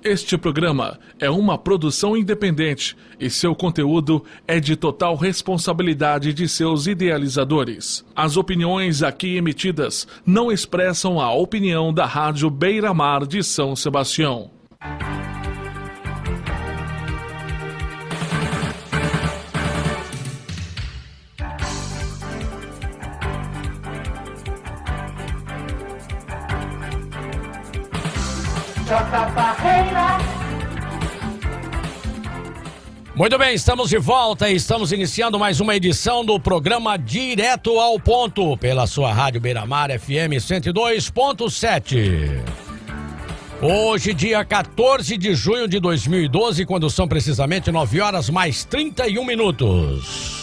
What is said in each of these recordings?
Este programa é uma produção independente e seu conteúdo é de total responsabilidade de seus idealizadores. As opiniões aqui emitidas não expressam a opinião da Rádio Beira Mar de São Sebastião. Muito bem, estamos de volta e estamos iniciando mais uma edição do programa Direto ao Ponto, pela sua Rádio Beira Mar FM 102.7. Hoje, dia 14 de junho de 2012, quando são precisamente 9 horas mais 31 minutos.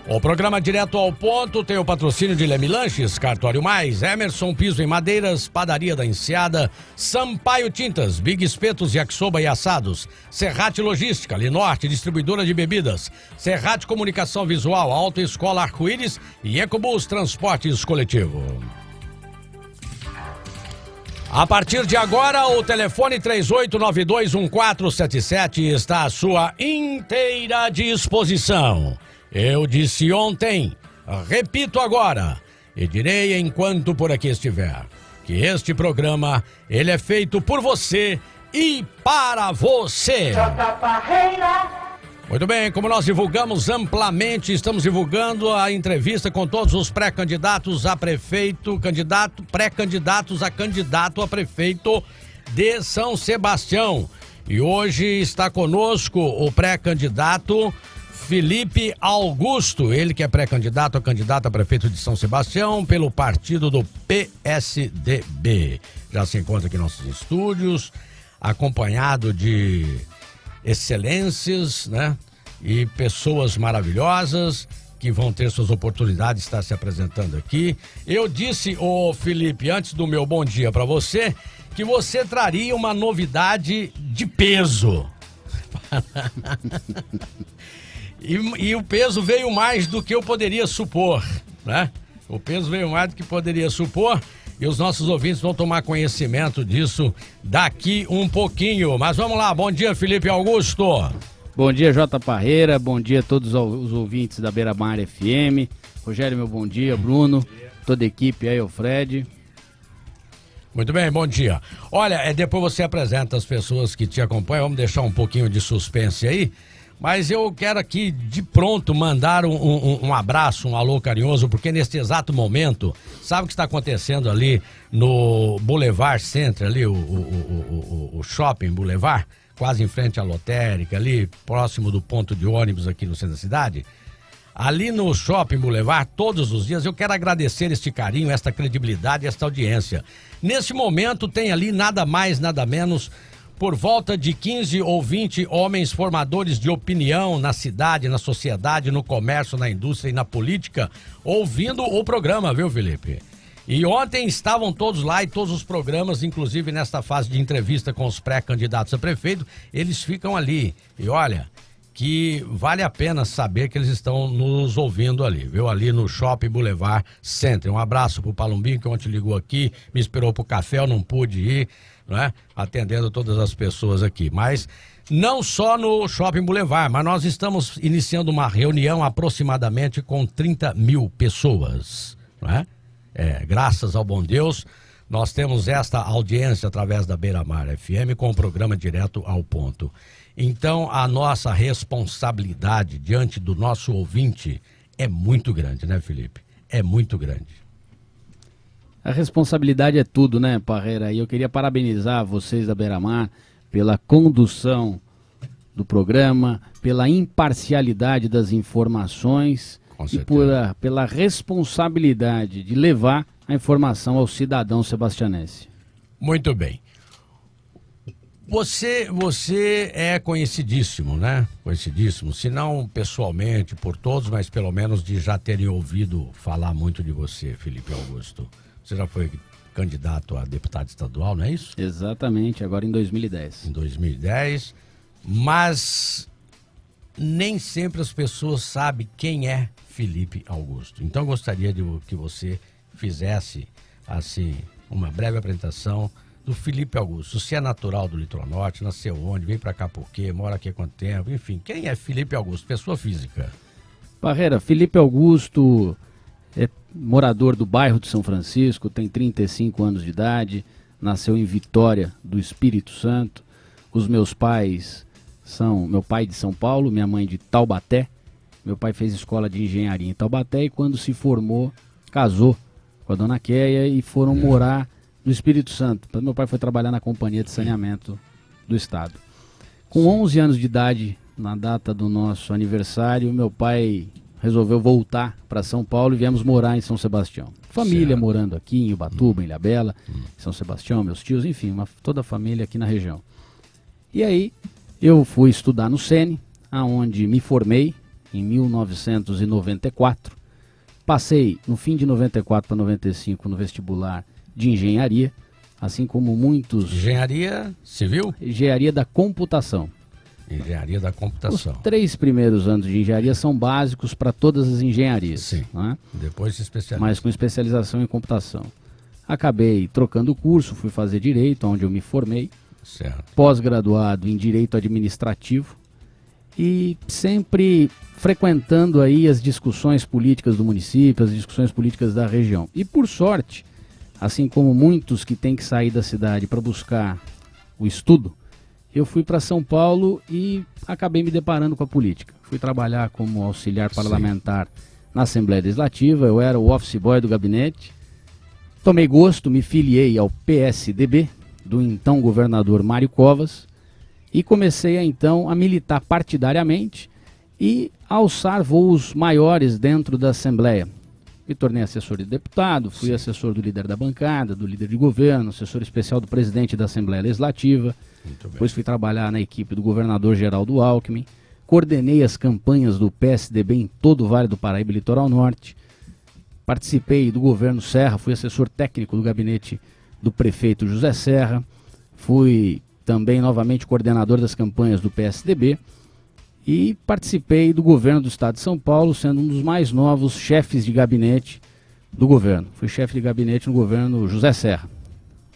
O programa Direto ao Ponto tem o patrocínio de Leme Lanches, Cartório Mais, Emerson Piso em Madeiras, Padaria da Enseada, Sampaio Tintas, Big Espetos, Yakisoba e Assados, Serrate Logística, Linorte, Distribuidora de Bebidas, Serrate Comunicação Visual, Autoescola Arco-Íris e Ecobus Transportes Coletivo. A partir de agora, o telefone 38921477 está à sua inteira disposição. Eu disse ontem, repito agora, e direi enquanto por aqui estiver, que este programa, ele é feito por você e para você. Muito bem, como nós divulgamos amplamente, estamos divulgando a entrevista com todos os pré-candidatos a prefeito, pré-candidatos a candidato a prefeito de São Sebastião. E hoje está conosco o pré-candidato Felipe Augusto, ele que é pré-candidato a candidato a prefeito de São Sebastião pelo partido do PSDB. Já se encontra aqui em nossos estúdios, acompanhado de excelências, né? E pessoas maravilhosas que vão ter suas oportunidades de estar se apresentando aqui. Eu disse, Felipe, antes do meu bom dia para você, que você traria uma novidade de peso. E o peso veio mais do que eu poderia supor, né? O peso veio mais do que poderia supor e os nossos ouvintes vão tomar conhecimento disso daqui um pouquinho. Mas vamos lá, bom dia, Felipe Augusto. Bom dia, J. Parreira, bom dia a todos os ouvintes da Beira Mar FM. Rogério, meu bom dia, Bruno, toda a equipe aí, o Fred. Muito bem, bom dia. Olha, depois você apresenta as pessoas que te acompanham, vamos deixar um pouquinho de suspense aí. Mas eu quero aqui, de pronto, mandar um abraço, um alô carinhoso, porque neste exato momento, sabe o que está acontecendo ali no Boulevard Center, ali, o Shopping Boulevard, quase em frente à lotérica, ali, próximo do ponto de ônibus aqui no centro da cidade? Ali no Shopping Boulevard, todos os dias, eu quero agradecer este carinho, esta credibilidade, esta audiência. Nesse momento, tem ali nada mais, nada menos, por volta de 15 ou 20 homens formadores de opinião na cidade, na sociedade, no comércio, na indústria e na política, ouvindo o programa, viu, Felipe? E ontem estavam todos lá e todos os programas, inclusive nesta fase de entrevista com os pré-candidatos a prefeito, eles ficam ali. E olha, que vale a pena saber que eles estão nos ouvindo ali, viu? Ali no Shopping Boulevard Center. Um abraço pro Palumbinho, que ontem ligou aqui, me esperou pro café, eu não pude ir, né? Atendendo todas as pessoas aqui. Mas não só no Shopping Boulevard, mas nós estamos iniciando uma reunião aproximadamente com 30 mil pessoas, né? Graças ao bom Deus, nós temos esta audiência através da Beira Mar FM com o programa Direto ao Ponto. Então, a nossa responsabilidade diante do nosso ouvinte é muito grande, né, Felipe? É muito grande. A responsabilidade é tudo, né, Parreira? E eu queria parabenizar vocês da Beira Mar pela condução do programa, pela imparcialidade das informações e pela responsabilidade de levar a informação ao cidadão sebastianense. Muito bem. Você é conhecidíssimo, né? Conhecidíssimo, se não pessoalmente por todos, mas pelo menos de já terem ouvido falar muito de você, Felipe Augusto. Você já foi candidato a deputado estadual, não é isso? Exatamente, agora em 2010. Em 2010, mas nem sempre as pessoas sabem quem é Felipe Augusto. Então gostaria de que você fizesse, assim, uma breve apresentação do Felipe Augusto. Você é natural do Litoral Norte, nasceu onde, veio pra cá por quê, mora aqui há quanto tempo, enfim. Quem é Felipe Augusto? Pessoa física. Barreira, Felipe Augusto é morador do bairro de São Francisco, tem 35 anos de idade, nasceu em Vitória do Espírito Santo. Os meus pais são, meu pai de São Paulo, minha mãe de Taubaté. Meu pai fez escola de engenharia em Taubaté e quando se formou, casou com a dona Kéia e foram morar no Espírito Santo. Meu pai foi trabalhar na companhia de saneamento do estado. Com 11 anos de idade, na data do nosso aniversário, meu pai resolveu voltar para São Paulo e viemos morar em São Sebastião. Família morando aqui em Ubatuba, em Ilhabela, São Sebastião, meus tios, enfim, toda a família aqui na região. E aí eu fui estudar no SENE, aonde me formei em 1994. Passei no fim de 94 para 95 no vestibular de engenharia, assim como muitos... Engenharia civil? Engenharia da computação. Engenharia da computação. Os 3 primeiros anos de engenharia são básicos para todas as engenharias. Sim. Né? Depois se especializa. Mas com especialização em computação. Acabei trocando o curso, fui fazer Direito, onde eu me formei. Certo. Pós-graduado em Direito Administrativo. E sempre frequentando aí as discussões políticas do município, as discussões políticas da região. E por sorte, assim como muitos que têm que sair da cidade para buscar o estudo, eu fui para São Paulo e acabei me deparando com a política. Fui trabalhar como auxiliar parlamentar na Assembleia Legislativa, eu era o office boy do gabinete. Tomei gosto, me filiei ao PSDB, do então governador Mário Covas, e comecei então a militar partidariamente e a alçar voos maiores dentro da Assembleia. Me tornei assessor de deputado, fui assessor do líder da bancada, do líder de governo, assessor especial do presidente da Assembleia Legislativa. Depois fui trabalhar na equipe do governador Geraldo Alckmin, coordenei as campanhas do PSDB em todo o Vale do Paraíba e Litoral Norte, participei do governo Serra, fui assessor técnico do gabinete do prefeito José Serra, fui também novamente coordenador das campanhas do PSDB e participei do governo do estado de São Paulo, sendo um dos mais novos chefes de gabinete do governo. Fui chefe de gabinete no governo José Serra.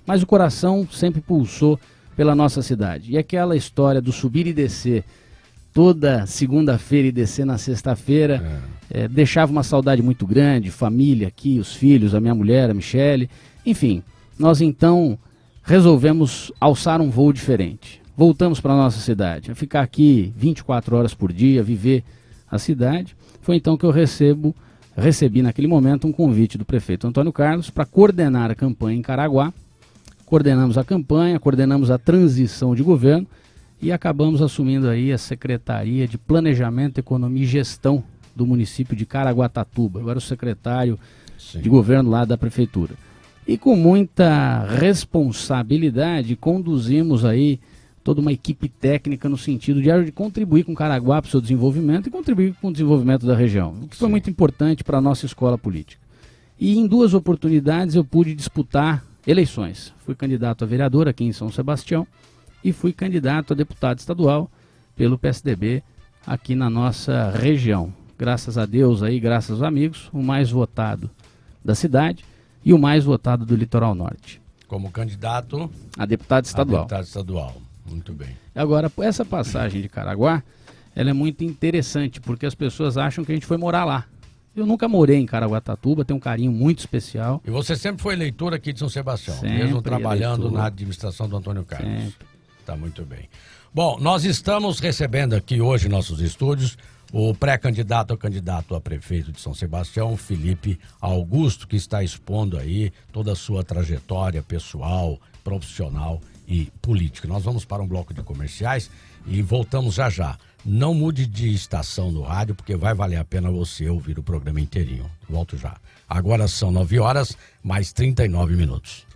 Mas o coração sempre pulsou pela nossa cidade. E aquela história do subir e descer toda segunda-feira e descer na sexta-feira deixava uma saudade muito grande, família aqui, os filhos, a minha mulher, a Michele. Enfim, nós então resolvemos alçar um voo diferente. Voltamos para a nossa cidade, a ficar aqui 24 horas por dia, viver a cidade. Foi então que eu recebi naquele momento um convite do prefeito Antônio Carlos para coordenar a campanha em Caraguá. Coordenamos a campanha, coordenamos a transição de governo e acabamos assumindo aí a Secretaria de Planejamento, Economia e Gestão do município de Caraguatatuba. Eu era o secretário de governo lá da prefeitura. E com muita responsabilidade conduzimos aí toda uma equipe técnica no sentido de contribuir com Caraguá para o seu desenvolvimento e contribuir com o desenvolvimento da região, o que foi muito importante para a nossa escola política. E em 2 oportunidades eu pude disputar eleições. Fui candidato a vereador aqui em São Sebastião e fui candidato a deputado estadual pelo PSDB aqui na nossa região. Graças a Deus aí, graças aos amigos, o mais votado da cidade e o mais votado do Litoral Norte. Como candidato a deputado estadual. A deputado estadual. Muito bem. Agora, essa passagem de Caraguá, ela é muito interessante, porque as pessoas acham que a gente foi morar lá. Eu nunca morei em Caraguatatuba, tenho um carinho muito especial. E você sempre foi eleitor aqui de São Sebastião, sempre mesmo trabalhando eleitor na administração do Antônio Carlos. Sempre. Tá muito bem. Bom, nós estamos recebendo aqui hoje em nossos estúdios o pré-candidato ao candidato a prefeito de São Sebastião, Felipe Augusto, que está expondo aí toda a sua trajetória pessoal, profissional e política. Nós vamos para um bloco de comerciais e voltamos já já. Não mude de estação no rádio, porque vai valer a pena você ouvir o programa inteirinho. Volto já. Agora são 9 horas, mais 39 minutos.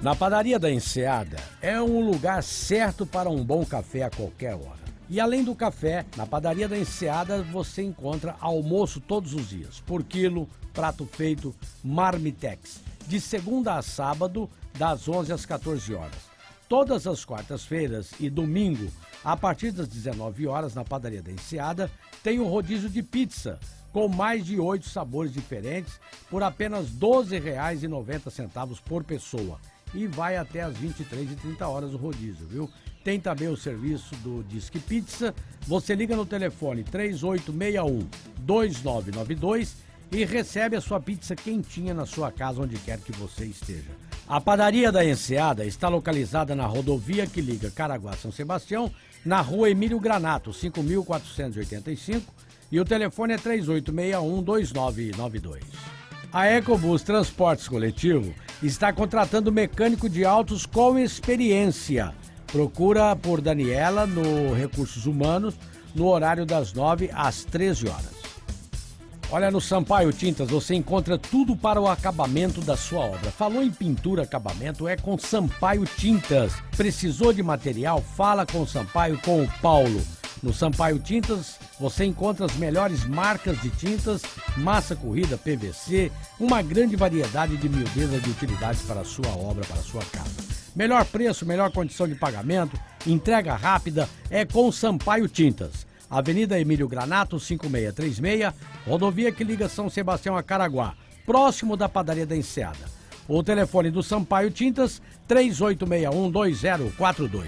Na Padaria da Enseada é um lugar certo para um bom café a qualquer hora. E além do café, na Padaria da Enseada você encontra almoço todos os dias, por quilo, prato feito, marmitex, de segunda a sábado, das 11 às 14 horas. Todas as quartas-feiras e domingo, a partir das 19 horas, na Padaria da Enseada, tem o rodízio de pizza, com mais de 8 sabores diferentes, por apenas R$ 12,90 por pessoa. e vai até às 23h30 o rodízio, viu? Tem também o serviço do Disque Pizza. Você liga no telefone 3861-2992 e recebe a sua pizza quentinha na sua casa, onde quer que você esteja. A padaria da Enseada está localizada na rodovia que liga Caraguá-São Sebastião, na rua Emílio Granato, 5.485, e o telefone é 3861-2992. A Ecobus Transportes Coletivo está contratando mecânico de autos com experiência. Procura por Daniela no Recursos Humanos, no horário das 9 às 13 horas. Olha, no Sampaio Tintas você encontra tudo para o acabamento da sua obra. Falou em pintura, acabamento, é com Sampaio Tintas. Precisou de material? Fala com o Sampaio, com o Paulo. No Sampaio Tintas você encontra as melhores marcas de tintas, massa corrida, PVC, uma grande variedade de miudezas de utilidades para a sua obra, para a sua casa. Melhor preço, melhor condição de pagamento, entrega rápida é com Sampaio Tintas. Avenida Emílio Granato, 5636, rodovia que liga São Sebastião a Caraguá, próximo da padaria da Enseada. O telefone do Sampaio Tintas, 3861-2042.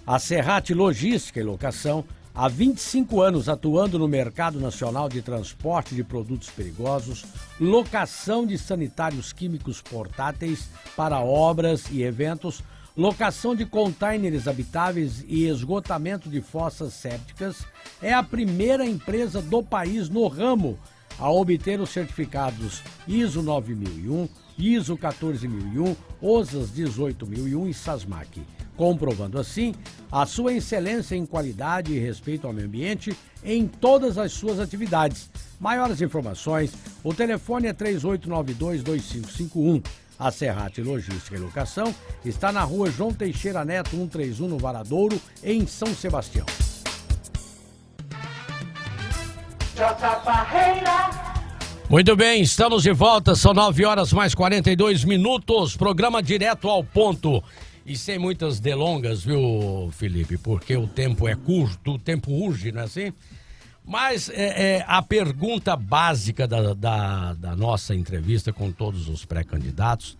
A Serrate Logística e Locação, há 25 anos atuando no mercado nacional de transporte de produtos perigosos, locação de sanitários químicos portáteis para obras e eventos, locação de containers habitáveis e esgotamento de fossas sépticas, é a primeira empresa do país no ramo a obter os certificados ISO 9001, ISO 14001, OSAS 18001 e SASMAC, comprovando assim a sua excelência em qualidade e respeito ao meio ambiente em todas as suas atividades. Maiores informações, o telefone é 3892-2551. A Serrate Logística e Locação está na rua João Teixeira Neto, 131, no Varadouro, em São Sebastião. Muito bem, estamos de volta, são 9 horas mais 42 minutos, programa direto ao ponto. E sem muitas delongas, viu, Felipe? Porque o tempo é curto, o tempo urge, não é assim? Mas a pergunta básica da nossa entrevista com todos os pré-candidatos,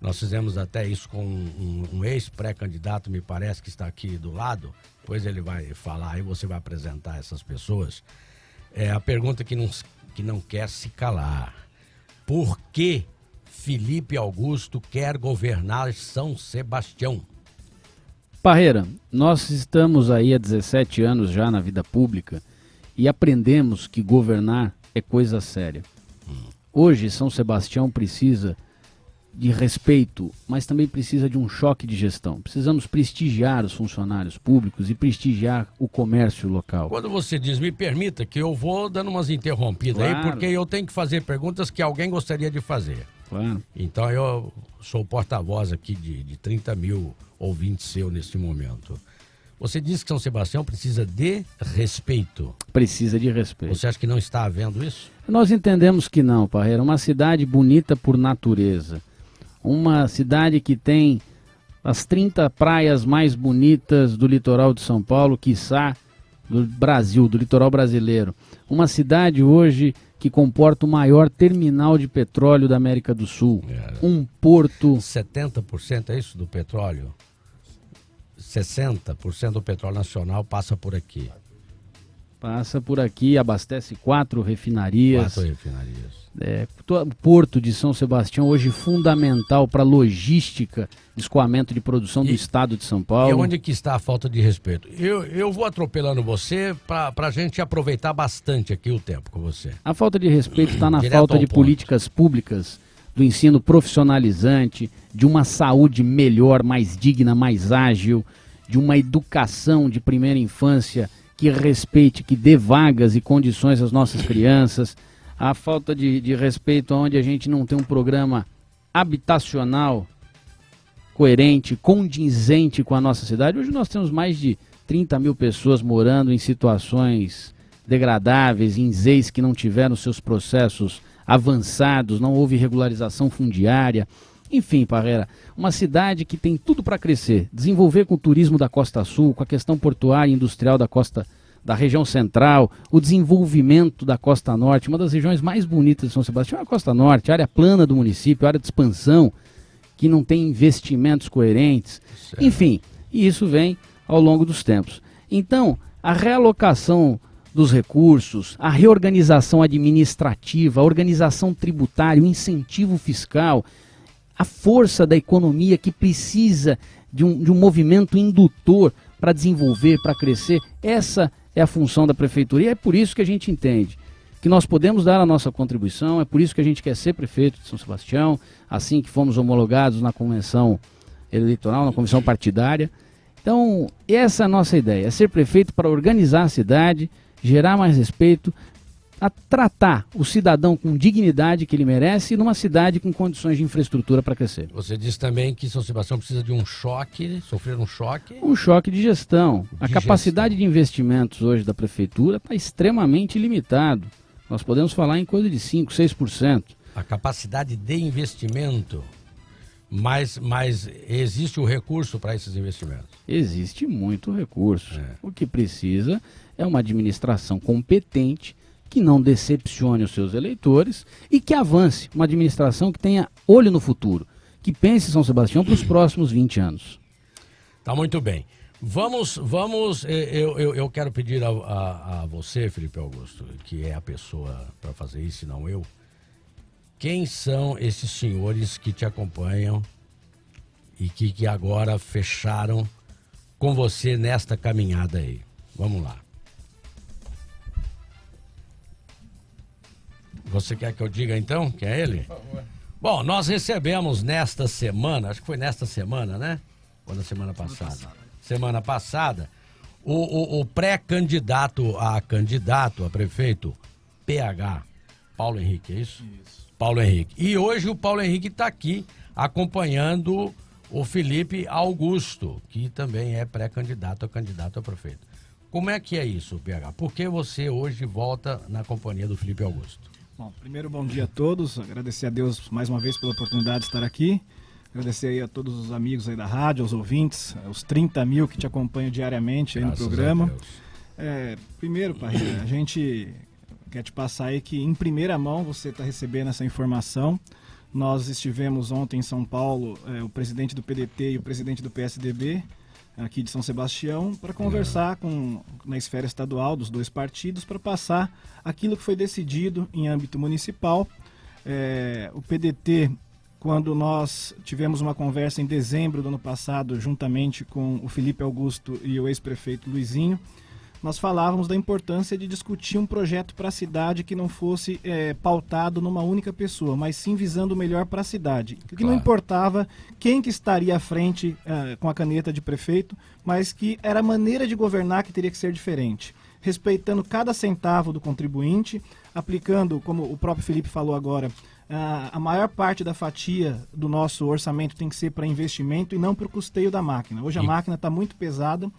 nós fizemos até isso com um ex-pré-candidato, me parece que está aqui do lado, depois ele vai falar, aí você vai apresentar essas pessoas. É a pergunta que não quer se calar. Por que Felipe Augusto quer governar São Sebastião? Parreira, nós estamos aí há 17 anos já na vida pública e aprendemos que governar é coisa séria. Hoje, São Sebastião precisa de respeito, mas também precisa de um choque de gestão. Precisamos prestigiar os funcionários públicos e prestigiar o comércio local. Quando você diz, me permita, que eu vou dando umas interrompidas aí, porque eu tenho que fazer perguntas que alguém gostaria de fazer. Claro. Então eu sou o porta-voz aqui de 30 mil ouvintes seu neste momento. Você disse que São Sebastião precisa de respeito. Precisa de respeito. Você acha que não está havendo isso? Nós entendemos que não, Parreira. Uma cidade bonita por natureza. Uma cidade que tem as 30 praias mais bonitas do litoral de São Paulo, quiçá do Brasil, do litoral brasileiro. Uma cidade hoje que comporta o maior terminal de petróleo da América do Sul. Um porto... 70% é isso do petróleo? 60% do petróleo nacional passa por aqui. Passa por aqui, abastece 4 refinarias. 4 refinarias. O Porto de São Sebastião hoje fundamental para a logística, escoamento de produção do estado de São Paulo. E onde que está a falta de respeito? Eu vou atropelando você para a gente aproveitar bastante aqui o tempo com você. A falta de respeito está na falta de políticas públicas, do ensino profissionalizante, de uma saúde melhor, mais digna, mais ágil, de uma educação de primeira infância que respeite, que dê vagas e condições às nossas crianças. A falta de respeito onde a gente não tem um programa habitacional coerente, condizente com a nossa cidade. Hoje nós temos mais de 30 mil pessoas morando em situações degradáveis, em ZEIs que não tiveram seus processos avançados, não houve regularização fundiária. Enfim, Parreira, uma cidade que tem tudo para crescer, desenvolver com o turismo da Costa Sul, com a questão portuária e industrial da região central, o desenvolvimento da Costa Norte, uma das regiões mais bonitas de São Sebastião é a Costa Norte, a área plana do município, a área de expansão, que não tem investimentos coerentes. Certo. Enfim, e isso vem ao longo dos tempos. Então, a realocação dos recursos, a reorganização administrativa, a organização tributária, o incentivo fiscal, a força da economia que precisa de um movimento indutor para desenvolver, para crescer, essa é a função da prefeitura. E é por isso que a gente entende que nós podemos dar a nossa contribuição, é por isso que a gente quer ser prefeito de São Sebastião, assim que fomos homologados na convenção eleitoral, na convenção partidária. Então, essa é a nossa ideia, é ser prefeito para organizar a cidade, gerar mais respeito, a tratar o cidadão com dignidade que ele merece numa cidade com condições de infraestrutura para crescer. Você disse também que São Sebastião precisa de um choque, sofrer um choque. Um choque de gestão. A capacidade de investimentos hoje da prefeitura está extremamente limitado. Nós podemos falar em coisa de 5%, 6%. A capacidade de investimento, mas existe o recurso para esses investimentos? Existe muito recurso. É. O que precisa é uma administração competente, que não decepcione os seus eleitores e que avance, uma administração que tenha olho no futuro, que pense São Sebastião para os próximos 20 anos. Tá muito bem. Eu quero pedir a você, Felipe Augusto, que é a pessoa para fazer isso e não eu, quem são esses senhores que te acompanham e que agora fecharam com você nesta caminhada aí? Vamos lá. Você quer que eu diga então? Que é ele? Por favor. Bom, nós recebemos nesta semana, acho que foi nesta semana, né? Ou na semana passada? Semana passada, o pré-candidato a prefeito, PH, Paulo Henrique, é isso? Isso. Paulo Henrique. E hoje o Paulo Henrique está aqui acompanhando o Felipe Augusto, que também é pré-candidato a candidato a prefeito. Como é que é isso, PH? Por que você hoje volta na companhia do Felipe Augusto? Bom, primeiro, bom dia a todos, agradecer a Deus mais uma vez pela oportunidade de estar aqui, agradecer aí a todos os amigos aí da rádio, aos ouvintes, os 30 mil que te acompanham diariamente aí no programa. Primeiro, Parreira, a gente quer te passar aí que em primeira mão você está recebendo essa informação. Nós estivemos ontem em São Paulo, o presidente do PDT e o presidente do PSDB, aqui de São Sebastião, para conversar na esfera estadual dos dois partidos, para passar aquilo que foi decidido em âmbito municipal. O PDT, quando nós tivemos uma conversa em dezembro do ano passado, juntamente com o Felipe Augusto e o ex-prefeito Luizinho, nós falávamos da importância de discutir um projeto para a cidade que não fosse pautado numa única pessoa, mas sim visando o melhor para a cidade. Que não importava quem que estaria à frente com a caneta de prefeito, mas que era a maneira de governar que teria que ser diferente, respeitando cada centavo do contribuinte, aplicando, como o próprio Felipe falou agora, a maior parte da fatia do nosso orçamento tem que ser para investimento e não para o custeio da máquina. Hoje a máquina está muito pesada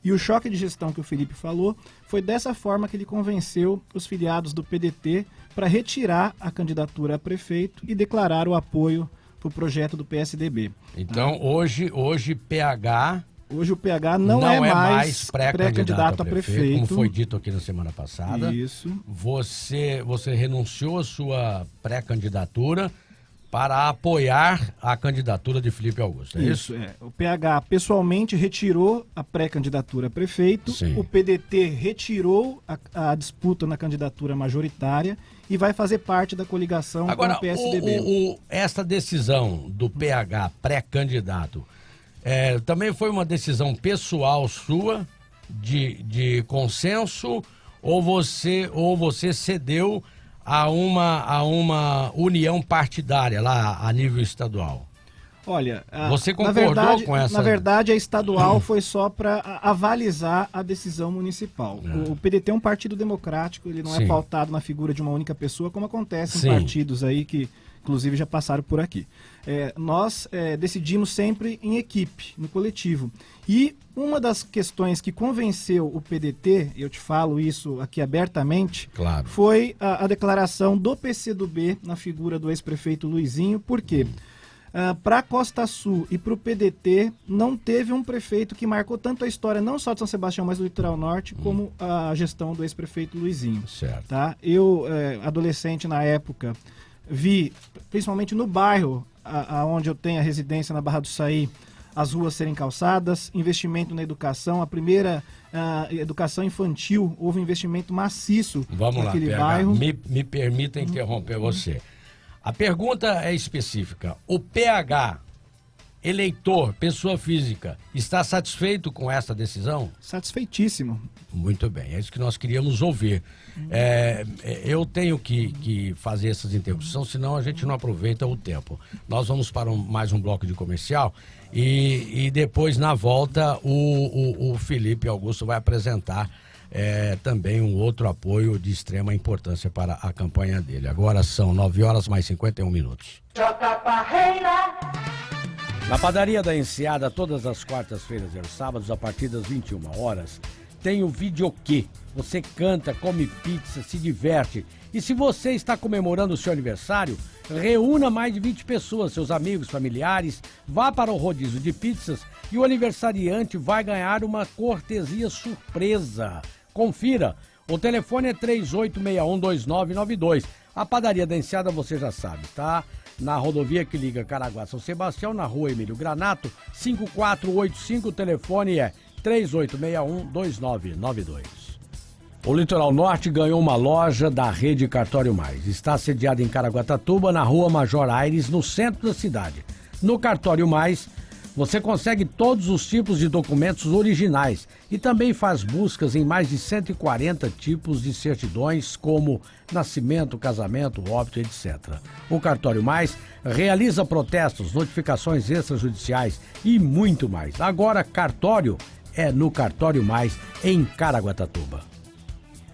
e o choque de gestão que o Felipe falou foi dessa forma que ele convenceu os filiados do PDT para retirar a candidatura a prefeito e declarar o apoio para o projeto do PSDB. Então, hoje PH... Hoje o PH não é mais pré-candidato a prefeito. Como foi dito aqui na semana passada. Isso. Você renunciou à sua pré-candidatura para apoiar a candidatura de Felipe Augusto, é isso? O PH pessoalmente retirou a pré-candidatura a prefeito, sim. O PDT retirou a disputa na candidatura majoritária e vai fazer parte da coligação agora, com o PSDB. Essa decisão do PH pré-candidato também foi uma decisão pessoal sua, de consenso, ou você cedeu a uma união partidária lá a nível estadual? Olha, você concordou com essa? Na verdade, a estadual foi só para avalizar a decisão municipal. O PDT é um partido democrático, ele não é pautado na figura de uma única pessoa, como acontece em partidos aí que, inclusive, já passaram por aqui. Nós decidimos sempre em equipe, no coletivo. E uma das questões que convenceu o PDT, eu te falo isso aqui abertamente, claro, foi a declaração do PCdoB na figura do ex-prefeito Luizinho. Por quê? Para a Costa Sul e para o PDT, não teve um prefeito que marcou tanto a história, não só de São Sebastião, mas do Litoral Norte, como a gestão do ex-prefeito Luizinho. Certo. Tá? Eu, adolescente na época, vi, principalmente no bairro, onde eu tenho a residência na Barra do Saí, as ruas serem calçadas, investimento na educação, a primeira educação infantil, houve um investimento maciço naquele bairro. Me permita interromper você. A pergunta é específica. O PH, eleitor, pessoa física, está satisfeito com essa decisão? Satisfeitíssimo. Muito bem, é isso que nós queríamos ouvir. Eu tenho que fazer essas interrupções, senão a gente não aproveita o tempo. Nós vamos para mais um bloco de comercial e depois, na volta, o Felipe Augusto vai apresentar também um outro apoio de extrema importância para a campanha dele. Agora são 9h mais 51 minutos. Na padaria da Enseada, todas as quartas-feiras e aos sábados, a partir das 21 horas, tem o Videoquê. Você canta, come pizza, se diverte. E se você está comemorando o seu aniversário, reúna mais de 20 pessoas, seus amigos, familiares, vá para o rodízio de pizzas e o aniversariante vai ganhar uma cortesia surpresa. Confira, o telefone é 38612992. A padaria da Enseada você já sabe, tá? Na rodovia que liga Caraguá-São Sebastião, na rua Emílio Granato, 5485, o telefone é 38612992. O Litoral Norte ganhou uma loja da rede Cartório Mais. Está sediada em Caraguatatuba, na rua Major Aires, no centro da cidade. No Cartório Mais, você consegue todos os tipos de documentos originais e também faz buscas em mais de 140 tipos de certidões, como nascimento, casamento, óbito, etc. O Cartório Mais realiza protestos, notificações extrajudiciais e muito mais. Agora, cartório é no Cartório Mais, em Caraguatatuba.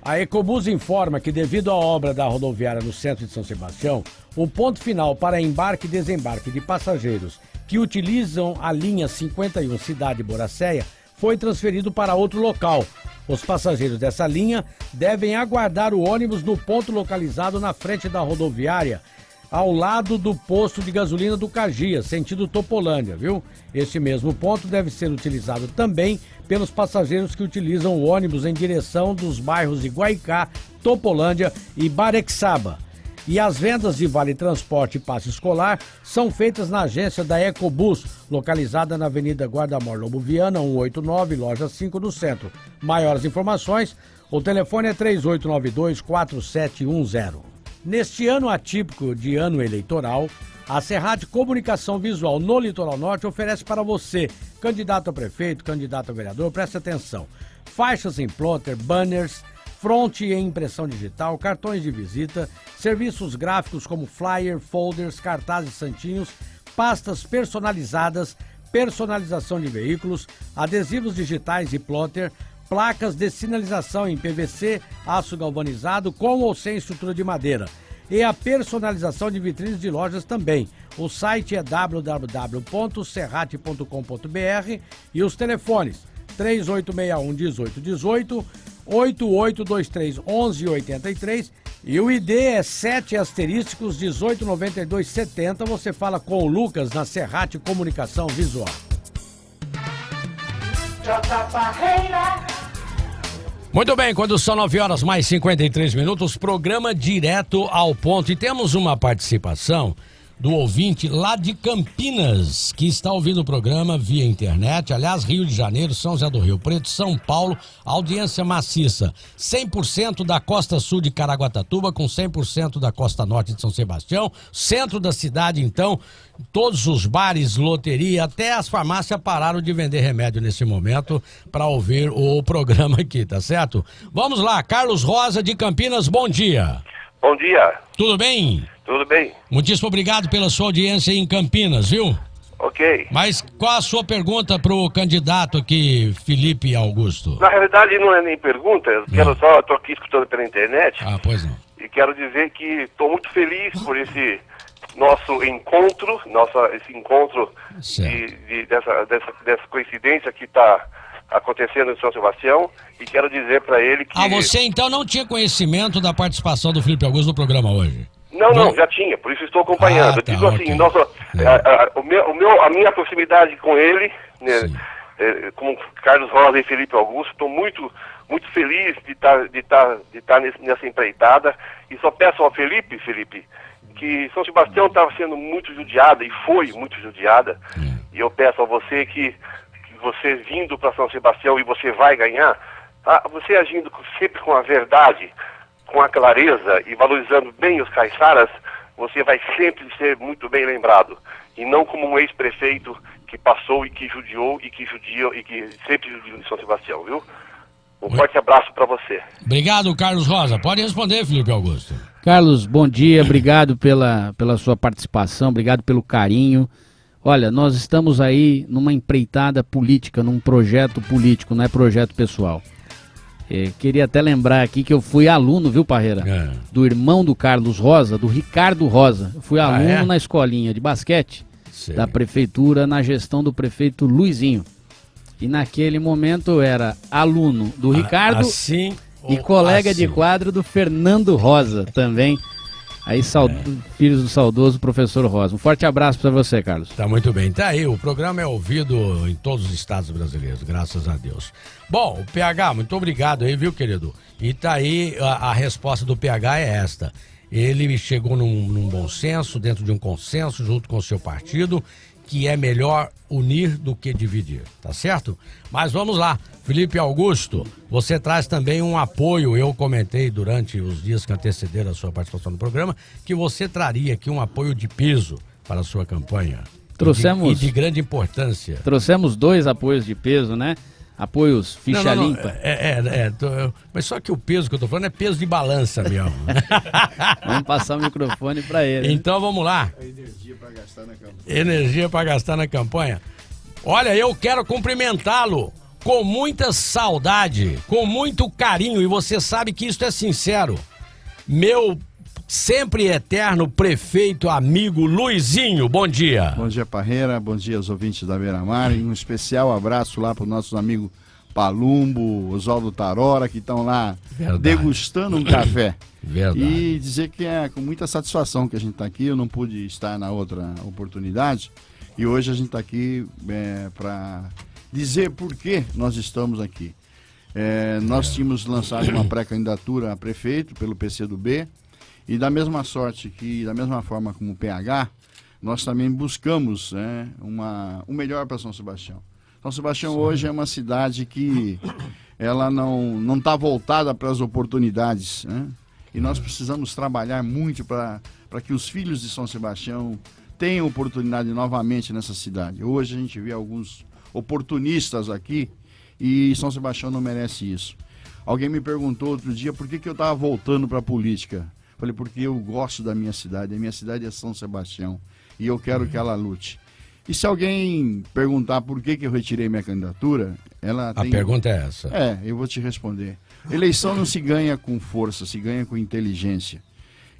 A Ecobus informa que, devido à obra da rodoviária no centro de São Sebastião, o ponto final para embarque e desembarque de passageiros que utilizam a linha 51 Cidade-Boracéia foi transferido para outro local. Os passageiros dessa linha devem aguardar o ônibus no ponto localizado na frente da rodoviária, ao lado do posto de gasolina do Caxias, sentido Topolândia, viu? Esse mesmo ponto deve ser utilizado também pelos passageiros que utilizam o ônibus em direção dos bairros de Guaicá, Topolândia e Barexaba. E as vendas de Vale Transporte e Passe Escolar são feitas na agência da Ecobus, localizada na Avenida Guardamor Lobo Viana, 189, loja 5, no centro. Maiores informações, o telefone é 3892-4710. Neste ano atípico de ano eleitoral, a Serrat Comunicação Visual no Litoral Norte oferece para você, candidato a prefeito, candidato a vereador, preste atenção, faixas em plotter, banners, fronte em impressão digital, cartões de visita, serviços gráficos como flyer, folders, cartazes santinhos, pastas personalizadas, personalização de veículos, adesivos digitais e plotter, placas de sinalização em PVC, aço galvanizado, com ou sem estrutura de madeira. E a personalização de vitrines de lojas também. O site é www.serrat.com.br e os telefones 3861-1818, 8823-1183 e o ID é 7*189270. Você fala com o Lucas na Serrat Comunicação Visual. Muito bem, quando são 9h mais 53 minutos, programa direto ao ponto. E temos uma participação do ouvinte lá de Campinas, que está ouvindo o programa via internet. Aliás, Rio de Janeiro, São José do Rio Preto, São Paulo, audiência maciça. 100% da costa sul de Caraguatatuba com 100% da costa norte de São Sebastião. Centro da cidade, então, todos os bares, loteria, até as farmácias pararam de vender remédio nesse momento para ouvir o programa aqui, tá certo? Vamos lá, Carlos Rosa de Campinas, bom dia. Bom dia. Tudo bem? Tudo bem. Muitíssimo obrigado pela sua audiência aí em Campinas, viu? Ok. Mas qual a sua pergunta pro candidato aqui, Felipe Augusto? Na realidade não é nem pergunta, eu tô aqui escutando pela internet. Ah, pois não. E quero dizer que estou muito feliz por esse nosso encontro, dessa coincidência que está acontecendo em São Sebastião, e quero dizer para ele que... Ah, você então não tinha conhecimento da participação do Felipe Augusto no programa hoje? Não, já tinha, por isso estou acompanhando. Tá, eu digo assim, okay. A minha proximidade com ele, né, com Carlos Rosa e Felipe Augusto, estou muito feliz de estar nessa empreitada, e só peço ao Felipe, que São Sebastião estava sendo muito judiada, e foi muito judiada, e eu peço a você que você vindo para São Sebastião, e você vai ganhar, tá? Você agindo sempre com a verdade, com a clareza e valorizando bem os caiçaras, você vai sempre ser muito bem lembrado, e não como um ex-prefeito que passou e que judiou e que judia e que sempre judiou de São Sebastião, viu? Um forte abraço para você. Obrigado, Carlos Rosa. Pode responder, Felipe Augusto. Carlos, bom dia, obrigado pela sua participação, obrigado pelo carinho. Olha, nós estamos aí numa empreitada política, num projeto político, não é projeto pessoal. Queria até lembrar aqui que eu fui aluno, viu, Parreira? Do irmão do Carlos Rosa, do Ricardo Rosa. Eu fui aluno na escolinha de basquete da prefeitura, na gestão do prefeito Luizinho. E naquele momento eu era aluno do Ricardo e colega de quadro do Fernando Rosa também. Aí, filhos do saudoso professor Rosa. Um forte abraço para você, Carlos. Tá muito bem. Tá aí, o programa é ouvido em todos os estados brasileiros, graças a Deus. Bom, o PH, muito obrigado aí, viu, querido? E tá aí, a resposta do PH é esta. Ele chegou num bom senso, dentro de um consenso, junto com o seu partido, que é melhor unir do que dividir, tá certo? Mas vamos lá, Felipe Augusto, você traz também um apoio, eu comentei durante os dias que antecederam a sua participação no programa, que você traria aqui um apoio de peso para a sua campanha. Trouxemos... E de grande importância. Trouxemos 2 apoios de peso, né? Apoios ficha limpa. Mas só que o peso que eu tô falando é peso de balança mesmo. Vamos passar o microfone para ele. Então vamos lá. Energia para gastar na campanha. Energia para gastar na campanha. Olha, eu quero cumprimentá-lo com muita saudade, com muito carinho, e você sabe que isso é sincero. Meu sempre eterno prefeito amigo Luizinho, bom dia. Bom dia, Parreira, bom dia aos ouvintes da Beira-Mar, e um especial abraço lá para os nossos amigos Palumbo, Oswaldo Tarora, que estão lá degustando um café. Verdade. E dizer que é com muita satisfação que a gente está aqui, eu não pude estar na outra oportunidade, e hoje a gente está aqui para dizer por que nós estamos aqui. Nós tínhamos lançado uma pré-candidatura a prefeito pelo PCdoB, e da mesma forma como o PH, nós também buscamos o melhor para São Sebastião. São Sebastião hoje é uma cidade que ela não está voltada para as oportunidades, né? E nós precisamos trabalhar muito para que os filhos de São Sebastião tenham oportunidade novamente nessa cidade. Hoje a gente vê alguns oportunistas aqui e São Sebastião não merece isso. Alguém me perguntou outro dia por que eu estava voltando para a política. Falei, porque eu gosto da minha cidade, a minha cidade é São Sebastião e eu quero que ela lute. E se alguém perguntar por que eu retirei minha candidatura, A pergunta é essa. Eu vou te responder. Eleição não se ganha com força, se ganha com inteligência.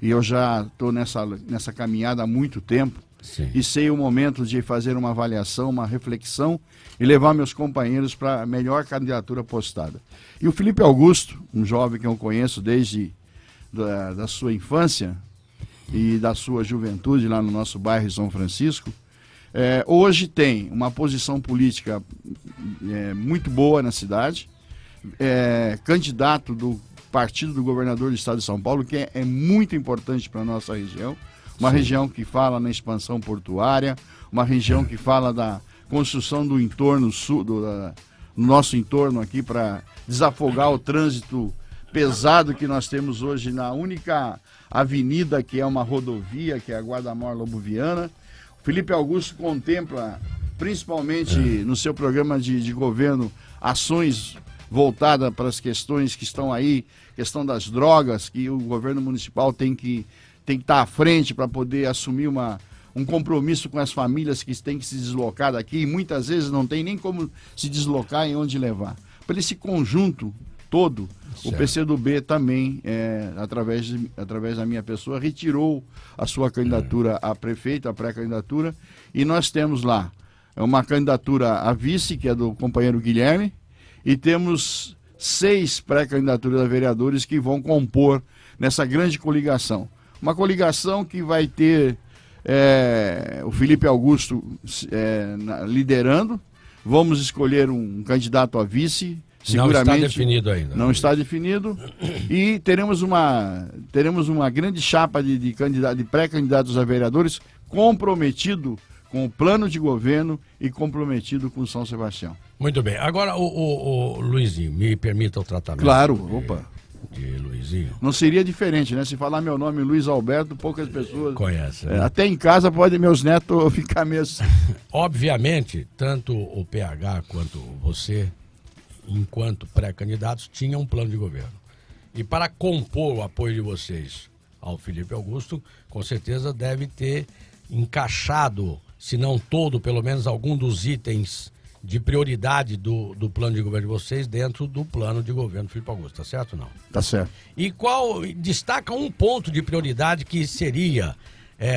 E eu já estou nessa caminhada há muito tempo. Sim. E sei o momento de fazer uma avaliação, uma reflexão e levar meus companheiros para a melhor candidatura postada. E o Felipe Augusto, um jovem que eu conheço desde da sua infância e da sua juventude lá no nosso bairro São Francisco, hoje tem uma posição política muito boa na cidade, candidato do partido do governador do estado de São Paulo, que é muito importante para a nossa região, uma região que fala na expansão portuária, uma região que fala da construção do entorno sul, do nosso entorno aqui, para desafogar o trânsito pesado que nós temos hoje na única avenida que é uma rodovia, que é a Guarda-Mor Lobo Viana. O Felipe Augusto contempla, principalmente no seu programa de governo, ações voltadas para as questões que estão aí, questão das drogas, que o governo municipal tem que estar à frente para poder assumir um compromisso com as famílias que têm que se deslocar daqui, e muitas vezes não tem nem como se deslocar e onde levar. Para esse conjunto todo, certo. O PCdoB também, através da minha pessoa, retirou a sua candidatura a prefeito, a pré-candidatura, e nós temos lá uma candidatura a vice, que é do companheiro Guilherme, e temos 6 pré-candidaturas a vereadores que vão compor nessa grande coligação. Uma coligação que vai ter o Felipe Augusto liderando. Vamos escolher um candidato a vice, seguramente não está definido ainda. Não está definido. E teremos uma grande chapa de pré-candidatos a vereadores comprometido com o plano de governo e comprometido com São Sebastião. Muito bem. Agora, o Luizinho, me permita o tratamento. Claro, opa. De Luizinho. Não seria diferente, né? Se falar meu nome Luiz Alberto, poucas pessoas conhecem. Né? Até em casa podem meus netos ficar mesmo. Obviamente, tanto o PH quanto você, enquanto pré-candidatos, tinham um plano de governo. E para compor o apoio de vocês ao Felipe Augusto, com certeza deve ter encaixado, se não todo, pelo menos algum dos itens de prioridade do plano de governo de vocês dentro do plano de governo do Felipe Augusto, tá certo ou não? Tá certo. E destaca um ponto de prioridade que seria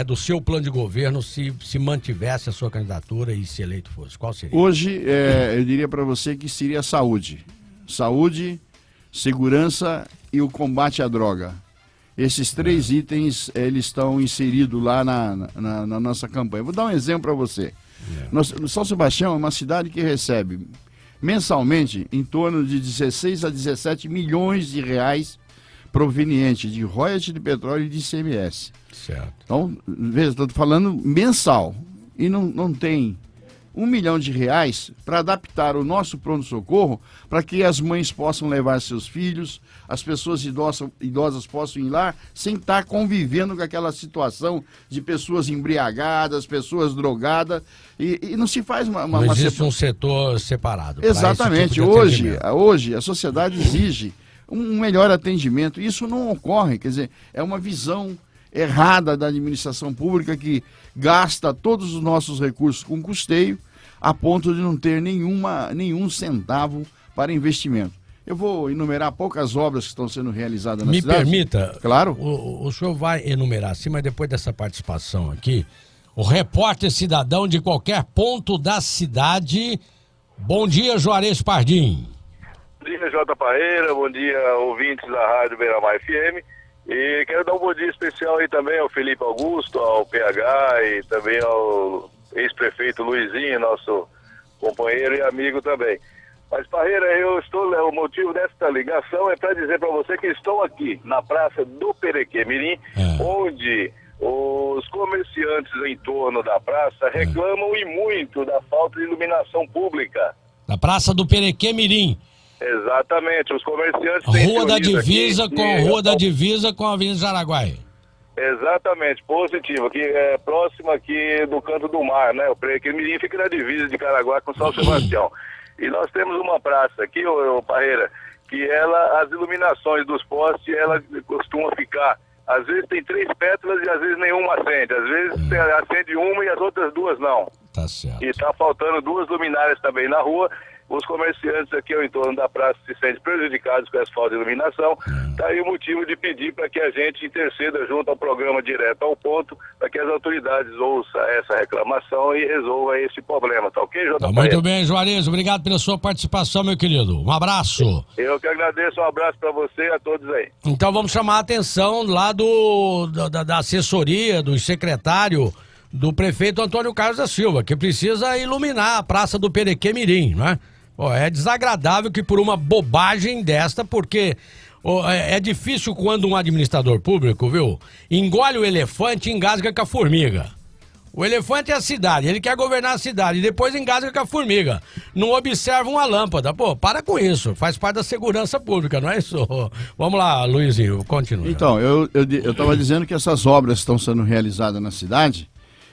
do seu plano de governo se mantivesse a sua candidatura e se eleito fosse? Qual seria? Hoje, eu diria para você que seria saúde. Saúde, segurança e o combate à droga. Esses 3 itens, eles estão inseridos lá na nossa campanha. Vou dar um exemplo para você. São Sebastião é uma cidade que recebe mensalmente em torno de 16 a 17 milhões de reais provenientes de royalties de petróleo e de ICMS. Certo. Então, veja, estou falando mensal. E não tem R$1 milhão para adaptar o nosso pronto-socorro para que as mães possam levar seus filhos, as pessoas idosas possam ir lá sem estar convivendo com aquela situação de pessoas embriagadas, pessoas drogadas, e não se faz não existe um setor separado. Exatamente. Tipo hoje a sociedade exige um melhor atendimento. Isso não ocorre, quer dizer, é uma visão errada da administração pública que gasta todos os nossos recursos com custeio a ponto de não ter nenhum centavo para investimento. Eu vou enumerar poucas obras que estão sendo realizadas na cidade. Me permita. Claro. O senhor vai enumerar sim, mas depois dessa participação aqui, o repórter cidadão de qualquer ponto da cidade. Bom dia, Juarez Pardim. Bom dia, J. Parreira. Bom dia, ouvintes da Rádio Beira-Mar FM. E quero dar um bom dia especial aí também ao Felipe Augusto, ao PH e também ao ex-prefeito Luizinho, nosso companheiro e amigo também. Mas, Parreira, o motivo desta ligação é para dizer para você que estou aqui na Praça do Perequê-Mirim, onde os comerciantes em torno da praça reclamam e muito da falta de iluminação pública. Na Praça do Perequê-Mirim. Exatamente, os comerciantes... Rua da Divisa com a Avenida Jaraguai. Exatamente, positivo, aqui é próximo aqui do Canto do Mar, né? O Perequê-Mirim fica na divisa de Caraguá com São Sebastião. E nós temos uma praça aqui, Parreira, que as iluminações dos postes, ela costuma ficar, às vezes tem 3 pétalas e às vezes nenhuma acende, às vezes acende uma e as outras 2 não. Tá certo. E tá faltando 2 luminárias também na rua. Os comerciantes aqui ao entorno da praça se sentem prejudicados com essa falta de iluminação. Tá aí o motivo de pedir para que a gente interceda junto ao programa Direto ao Ponto, para que as autoridades ouçam essa reclamação e resolvam esse problema, tá ok, J. Tá muito bem, Juarez. Obrigado pela sua participação, meu querido. Um abraço. Eu que agradeço, um abraço para você e a todos aí. Então vamos chamar a atenção lá da assessoria, do secretário do prefeito Antônio Carlos da Silva, que precisa iluminar a Praça do Perequê-Mirim, né? É desagradável que por uma bobagem desta, porque é difícil quando um administrador público, viu, engole o elefante e engasga com a formiga. O elefante é a cidade, ele quer governar a cidade e depois engasga com a formiga. Não observa uma lâmpada. Pô, para com isso, faz parte da segurança pública, não é isso? Vamos lá, Luizinho, continua. Então, eu estava dizendo que essas obras que estão sendo realizadas na cidade,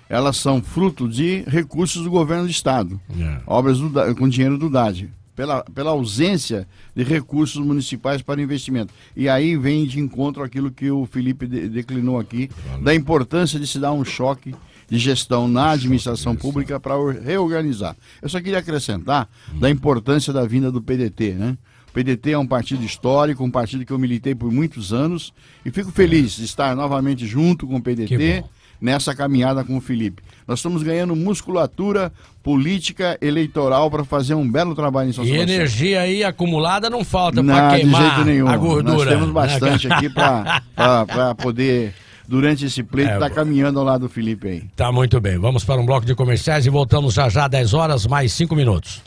elas são fruto de recursos do governo do estado, obras com dinheiro do DAD, pela ausência de recursos municipais para investimento. E aí vem de encontro aquilo que o Felipe declinou aqui, da importância de se dar um choque de gestão na administração pública para reorganizar. Eu só queria acrescentar da importância da vinda do PDT, né? O PDT é um partido histórico, um partido que eu militei por muitos anos e fico feliz de estar novamente junto com o PDT nessa caminhada com o Felipe. Nós estamos ganhando musculatura política eleitoral para fazer um belo trabalho em São Sebastião. E energia aí acumulada não falta para queimar de jeito nenhum. A gordura. Nós temos bastante aqui para poder, durante esse pleito, estar caminhando ao lado do Felipe aí. Tá muito bem. Vamos para um bloco de comerciais e voltamos já 10 horas mais 5 minutos.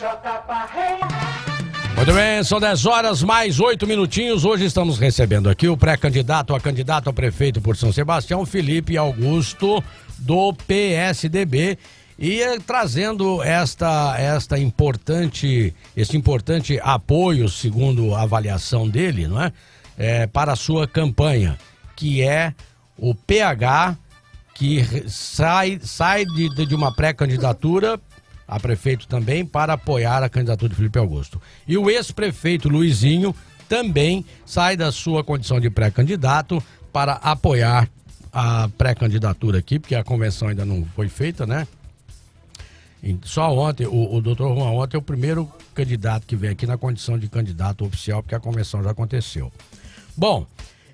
Muito Muito bem, são 10 horas mais 8 minutinhos. Hoje estamos recebendo aqui o pré-candidato a candidato a prefeito por São Sebastião, Felipe Augusto, do PSDB, e trazendo este importante apoio, segundo a avaliação dele, não é? Para a sua campanha, que é o PH, que sai de uma pré-candidatura a prefeito também, para apoiar a candidatura de Felipe Augusto. E o ex-prefeito Luizinho também sai da sua condição de pré-candidato para apoiar a pré-candidatura aqui, porque a convenção ainda não foi feita, né? E só ontem, o doutor Juan ontem é o primeiro candidato que vem aqui na condição de candidato oficial, porque a convenção já aconteceu. Bom,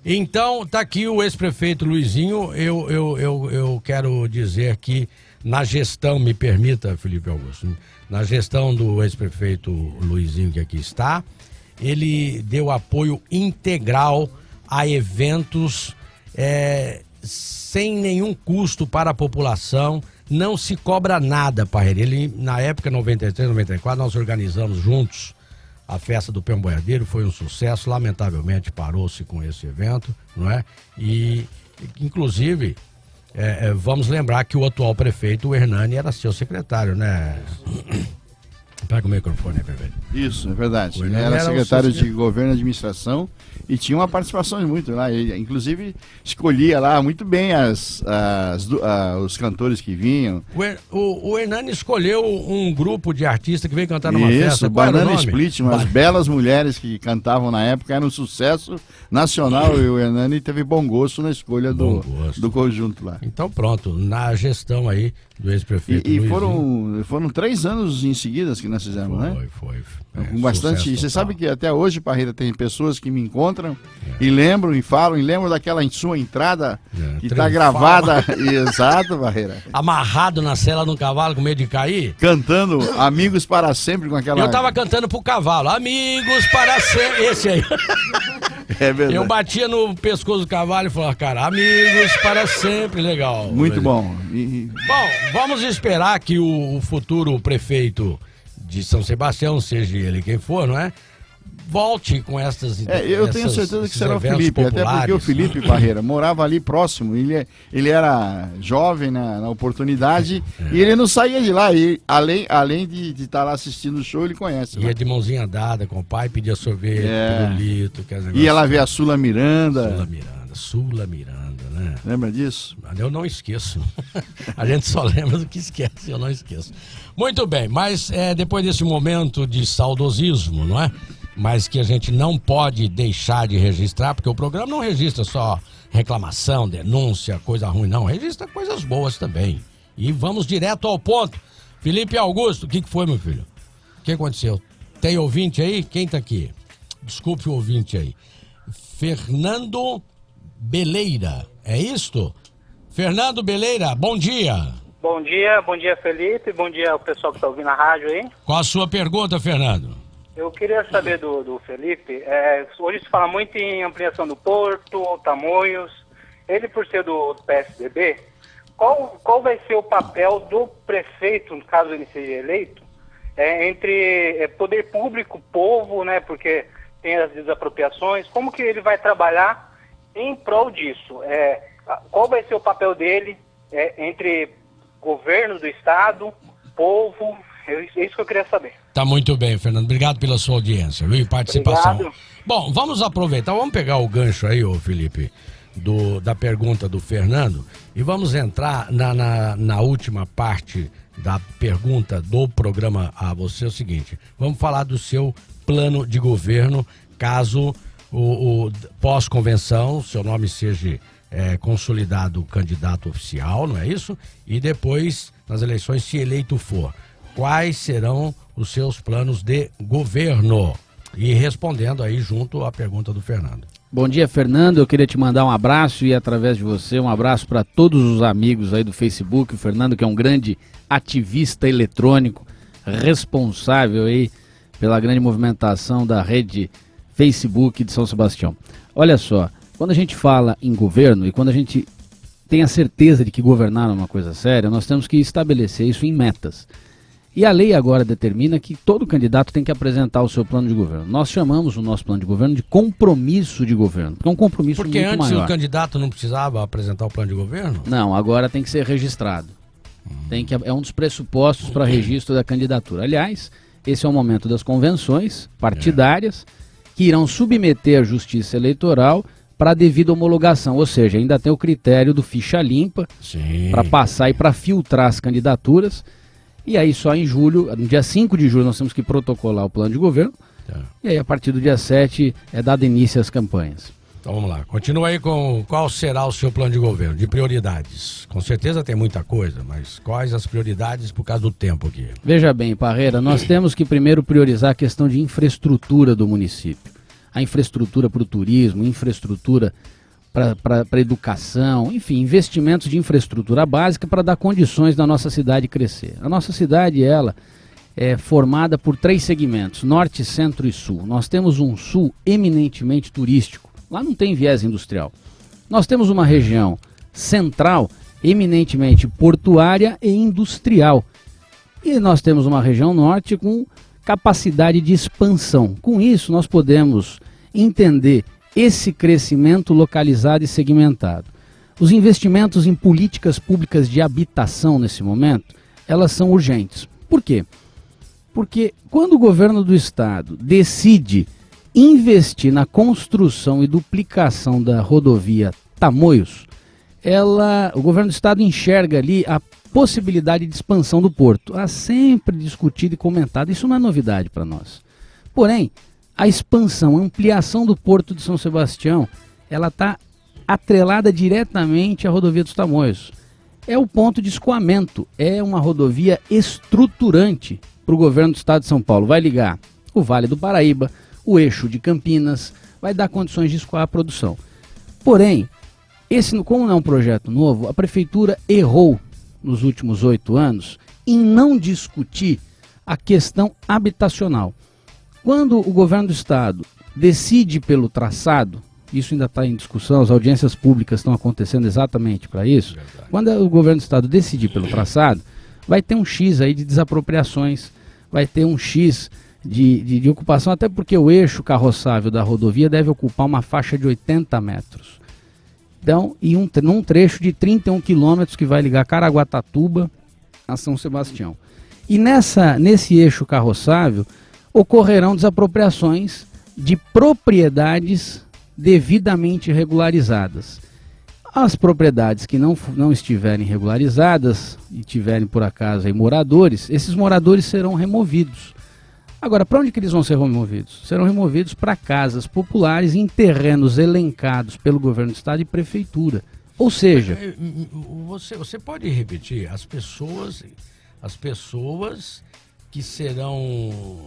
então tá aqui o ex-prefeito Luizinho. Eu quero dizer que na gestão, me permita, Felipe Augusto, na gestão do ex-prefeito Luizinho, que aqui está, ele deu apoio integral a eventos sem nenhum custo para a população, não se cobra nada, Parreira. Ele, na época, 93, 94, nós organizamos juntos a festa do Peão Boiadeiro, foi um sucesso, lamentavelmente parou-se com esse evento, não é? E, inclusive... vamos lembrar que o atual prefeito, o Hernani, era seu secretário, né? Pega o microfone aí, prefeito. Isso, é verdade. Ele era secretário de Governo e Administração e tinha uma participação muito lá. Ele, inclusive, escolhia lá muito bem os cantores que vinham. O Hernani escolheu um grupo de artistas que veio cantar numa festa. Isso, Banana Split, umas belas mulheres que cantavam na época, era um sucesso nacional e o Hernani teve bom gosto na escolha do conjunto lá. Então pronto, na gestão aí do ex-prefeito E foram 3 anos em seguida que nós fizemos, né? Foi. Com bastante. Você sabe que até hoje, Parreira, tem pessoas que me encontram e lembram e falam, e lembram daquela sua entrada que está gravada. Exato, Parreira. Amarrado na sela de um cavalo com medo de cair. Cantando Amigos para Sempre com aquela. Eu tava cantando pro cavalo, Amigos para Sempre. Esse aí. É verdade. Eu batia no pescoço do cavalo e falava, cara, Amigos para Sempre, legal. Muito bom. Bom, vamos esperar que o futuro prefeito de São Sebastião, seja ele quem for, não é? Volte com essas ideias. Eu tenho certeza que será o Felipe, até porque o Felipe Parreira morava ali próximo, ele era jovem na oportunidade e ele não saía de lá, e além de estar lá assistindo o show, ele conhece. Ia de mãozinha dada com o pai, pedia sorvete, pirulito, ia lá ver a Sula Miranda. Sula Miranda, né? Lembra disso? Eu não esqueço. A gente só lembra do que esquece, eu não esqueço. Muito bem, mas depois desse momento de saudosismo, não é? Mas que a gente não pode deixar de registrar, porque o programa não registra só reclamação, denúncia, coisa ruim, não. Registra coisas boas também. E vamos direto ao ponto. Felipe Augusto, o que foi, meu filho? O que aconteceu? Tem ouvinte aí? Quem tá aqui? Desculpe o ouvinte aí. Fernando Beleira, é isto? Fernando Beleira, bom dia. Bom dia Felipe, bom dia ao pessoal que está ouvindo a rádio aí. Qual a sua pergunta, Fernando? Eu queria saber do Felipe, hoje se fala muito em ampliação do Porto, Tamoios, ele por ser do PSDB, qual vai ser o papel do prefeito, no caso ele seja eleito, entre poder público, povo, né, porque tem as desapropriações, como que ele vai trabalhar em prol disso? Qual vai ser o papel dele entre governo do estado, povo? É isso que eu queria saber. Tá muito bem, Fernando. Obrigado pela sua audiência, viu? E participação. Obrigado. Bom, vamos aproveitar, vamos pegar o gancho aí, ô Felipe, da pergunta do Fernando, e vamos entrar na última parte da pergunta do programa a você. É o seguinte, vamos falar do seu plano de governo, caso o pós-convenção, seu nome seja consolidado candidato oficial, não é isso? E depois, nas eleições, se eleito for, quais serão os seus planos de governo? E respondendo aí junto à pergunta do Fernando. Bom dia, Fernando. Eu queria te mandar um abraço e, através de você, um abraço para todos os amigos aí do Facebook. O Fernando, que é um grande ativista eletrônico, responsável aí pela grande movimentação da rede Facebook de São Sebastião. Olha só, quando a gente fala em governo e quando a gente tem a certeza de que governar é uma coisa séria, nós temos que estabelecer isso em metas. E a lei agora determina que todo candidato tem que apresentar o seu plano de governo. Nós chamamos o nosso plano de governo de compromisso de governo, porque é um compromisso muito maior. Porque antes o candidato não precisava apresentar o plano de governo? Não, agora tem que ser registrado. É um dos pressupostos para registro da candidatura. Aliás, esse é o momento das convenções partidárias que irão submeter a Justiça Eleitoral para devida homologação, ou seja, ainda tem o critério do ficha limpa para passar e para filtrar as candidaturas. E aí só em julho, no dia 5 de julho, nós temos que protocolar o plano de governo. E aí a partir do dia 7 é dado início às campanhas. Então vamos lá, continua aí com qual será o seu plano de governo, de prioridades. Com certeza tem muita coisa, mas quais as prioridades por causa do tempo aqui? Veja bem, Parreira, nós temos que primeiro priorizar a questão de infraestrutura do município. A infraestrutura para o turismo, infraestrutura para a educação, enfim, investimentos de infraestrutura básica para dar condições da nossa cidade crescer. A nossa cidade, ela é formada por 3 segmentos, norte, centro e sul. Nós temos um sul eminentemente turístico, lá não tem viés industrial. Nós temos uma região central eminentemente portuária e industrial. E nós temos uma região norte com capacidade de expansão. Com isso, nós podemos entender esse crescimento localizado e segmentado. Os investimentos em políticas públicas de habitação nesse momento, elas são urgentes. Por quê? Porque quando o governo do estado decide investir na construção e duplicação da rodovia Tamoios, o governo do estado enxerga ali a possibilidade de expansão do porto. Há sempre discutido e comentado, isso não é novidade para nós. Porém, a expansão, a ampliação do Porto de São Sebastião, ela está atrelada diretamente à rodovia dos Tamoios. É o ponto de escoamento, é uma rodovia estruturante para o governo do estado de São Paulo. Vai ligar o Vale do Paraíba, o eixo de Campinas, vai dar condições de escoar a produção. Porém, como não é um projeto novo, a prefeitura errou nos últimos 8 anos em não discutir a questão habitacional. Quando o governo do estado decide pelo traçado, isso ainda está em discussão, as audiências públicas estão acontecendo exatamente para isso. Quando o governo do estado decidir pelo traçado, vai ter um X aí de desapropriações, vai ter um X de ocupação, até porque o eixo carroçável da rodovia deve ocupar uma faixa de 80 metros. Então, num trecho de 31 quilômetros que vai ligar Caraguatatuba a São Sebastião. E nesse eixo carroçável, ocorrerão desapropriações de propriedades devidamente regularizadas. As propriedades que não estiverem regularizadas e tiverem por acaso aí moradores, esses moradores serão removidos. Agora, para onde que eles vão ser removidos? Serão removidos para casas populares em terrenos elencados pelo governo do estado e prefeitura. Ou seja... Você pode repetir, as pessoas que serão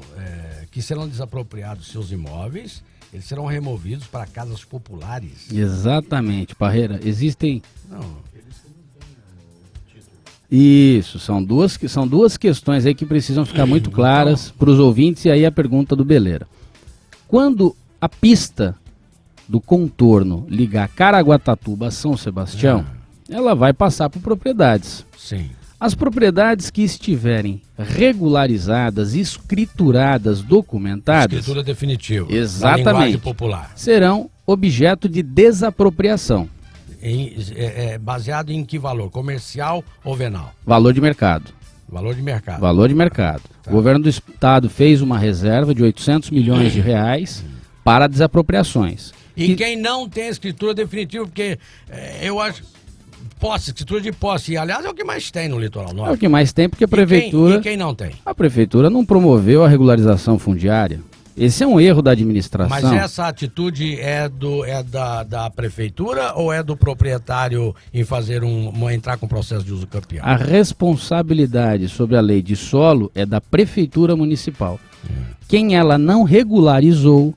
desapropriados seus imóveis, eles serão removidos para casas populares. Exatamente, Parreira. Existem... Isso, são duas questões aí que precisam ficar muito claras para os ouvintes, e aí a pergunta do Beleira. Quando a pista do contorno ligar Caraguatatuba a São Sebastião, ela vai passar por propriedades. Sim. As propriedades que estiverem regularizadas, escrituradas, documentadas... Escritura definitiva. Exatamente. Na linguagem popular. Serão objeto de desapropriação. Baseado em que valor? Comercial ou venal? Valor de mercado. Valor de mercado. Valor de mercado. Tá. O governo do estado fez uma reserva de 800 milhões de reais para desapropriações. E quem não tem escritura definitiva, porque eu acho... escritura de posse, aliás, é o que mais tem no litoral norte. É o que mais tem, porque a prefeitura... E quem não tem? A prefeitura não promoveu a regularização fundiária. Esse é um erro da administração. Mas essa atitude da prefeitura ou é do proprietário em fazer entrar com processo de uso campeão? A responsabilidade sobre a lei de solo é da prefeitura municipal. Quem ela não regularizou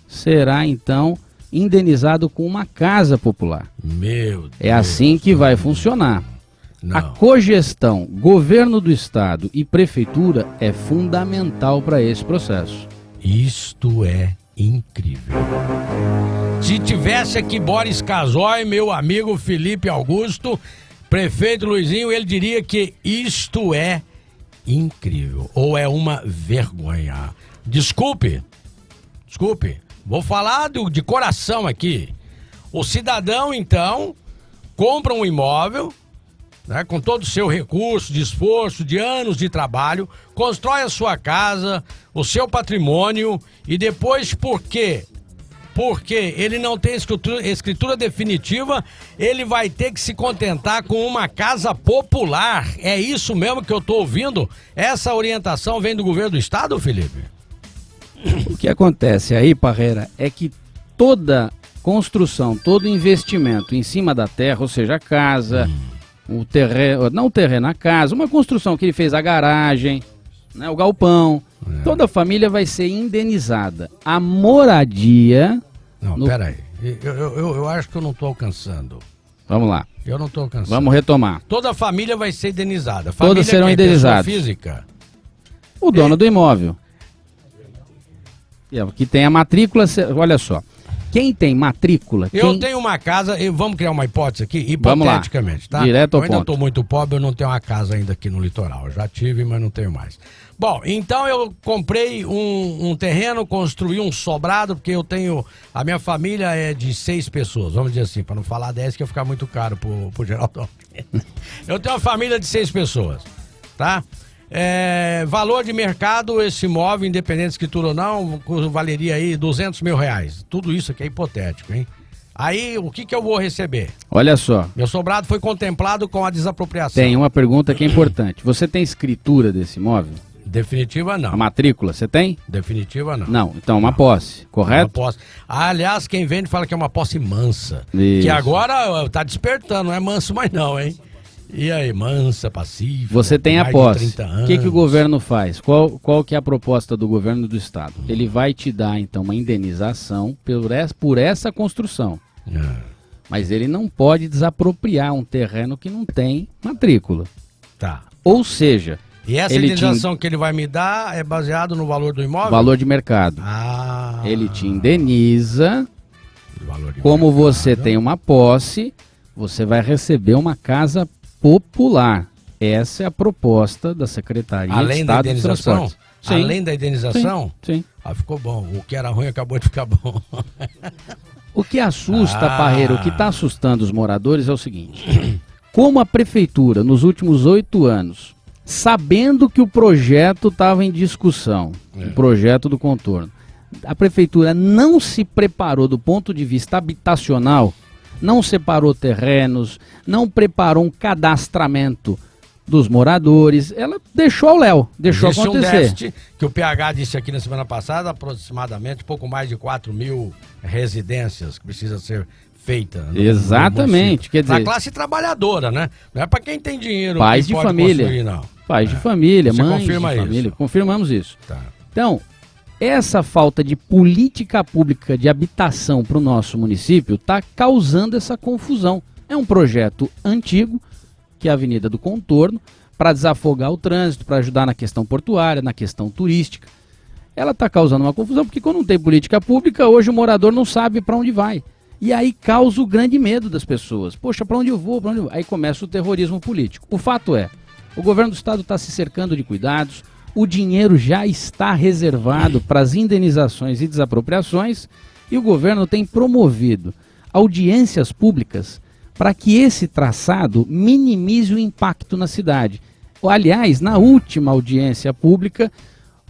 será, então, indenizado com uma casa popular. Meu Deus. É assim que vai funcionar. Não. A cogestão, governo do estado e prefeitura é fundamental para esse processo. Isto é incrível. Se tivesse aqui Boris Casoy, meu amigo Felipe Augusto, prefeito Luizinho, ele diria que isto é incrível. Ou é uma vergonha. Desculpe, vou falar de coração aqui. O cidadão, então, compra um imóvel, né, com todo o seu recurso, de esforço, de anos de trabalho, constrói a sua casa, o seu patrimônio, e depois, por quê? Porque ele não tem escritura definitiva, ele vai ter que se contentar com uma casa popular. É isso mesmo que eu estou ouvindo? Essa orientação vem do governo do estado, Felipe? O que acontece aí, Parreira, é que toda construção, todo investimento em cima da terra, ou seja, a casa, o terreno, não o terreno, a casa, uma construção que ele fez, a garagem, né, o galpão, toda a família vai ser indenizada. A moradia... Não, peraí, eu acho que eu não estou alcançando. Vamos lá. Eu não estou alcançando. Vamos retomar. Toda a família vai ser indenizada. Todas serão indenizadas. Pessoa física? O dono do imóvel. Que tem a matrícula, olha só. Quem tem matrícula... Eu tenho uma casa, vamos criar uma hipótese aqui, hipoteticamente, tá? Direto ao eu ainda ponto. estou muito pobre, eu não tenho uma casa ainda aqui no litoral. Eu já tive, mas não tenho mais. Bom, então eu comprei um terreno, construí um sobrado, porque eu tenho... A minha família é de 6 pessoas, vamos dizer assim, para não falar 10, que ia ficar muito caro pro Geraldo. Eu tenho uma família de 6 pessoas, tá? Valor de mercado, esse imóvel, independente de escritura ou não, valeria aí R$200 mil. Tudo isso aqui é hipotético, hein? Aí, o que eu vou receber? Olha só. Meu sobrado foi contemplado com a desapropriação. Tem uma pergunta que é importante. Você tem escritura desse imóvel? Definitiva não. A matrícula, você tem? Definitiva não. Não, então uma posse, correto? Uma posse. Aliás, quem vende fala que é uma posse mansa. Isso. Que agora tá despertando, não é manso mais não, hein? E aí, mansa, pacífica. Você tem a mais posse. de 30 anos. O que o governo faz? Qual que é a proposta do governo do estado? Ele vai te dar, então, uma indenização por essa construção. Mas ele não pode desapropriar um terreno que não tem matrícula. Tá. Ou seja... E essa indenização que ele vai me dar é baseado no valor do imóvel? Valor de mercado. Ele te indeniza. Como você tem uma posse, você vai receber uma casa popular. Essa é a proposta da Secretaria de Estado dos Transportes. Sim. Além da indenização? Sim. Ficou bom. O que era ruim acabou de ficar bom. O que assusta, Parreira, o que está assustando os moradores é o seguinte. Como a prefeitura, nos últimos 8 anos, sabendo que o projeto estava em discussão, o projeto do contorno, a prefeitura não se preparou do ponto de vista habitacional, não separou terrenos, não preparou um cadastramento dos moradores, ela deixou ao léu, deixou Existe acontecer. Um déficit, que o PH disse aqui na semana passada, aproximadamente pouco mais de 4 mil residências que precisa ser feita. Exatamente, quer dizer... Para a classe trabalhadora, né? Não é para quem tem dinheiro. Pais de pode família, construir, não. Pais de família, Você mães confirma de família, isso? Confirmamos isso. Tá. Então, essa falta de política pública de habitação para o nosso município está causando essa confusão. É um projeto antigo, que é a Avenida do Contorno, para desafogar o trânsito, para ajudar na questão portuária, na questão turística. Ela está causando uma confusão, porque quando não tem política pública, hoje o morador não sabe para onde vai. E aí causa o grande medo das pessoas. Poxa, para onde eu vou? Pra onde eu vou? Aí começa o terrorismo político. O fato é, o governo do estado está se cercando de cuidados, o dinheiro já está reservado para as indenizações e desapropriações, e o governo tem promovido audiências públicas para que esse traçado minimize o impacto na cidade. Aliás, na última audiência pública,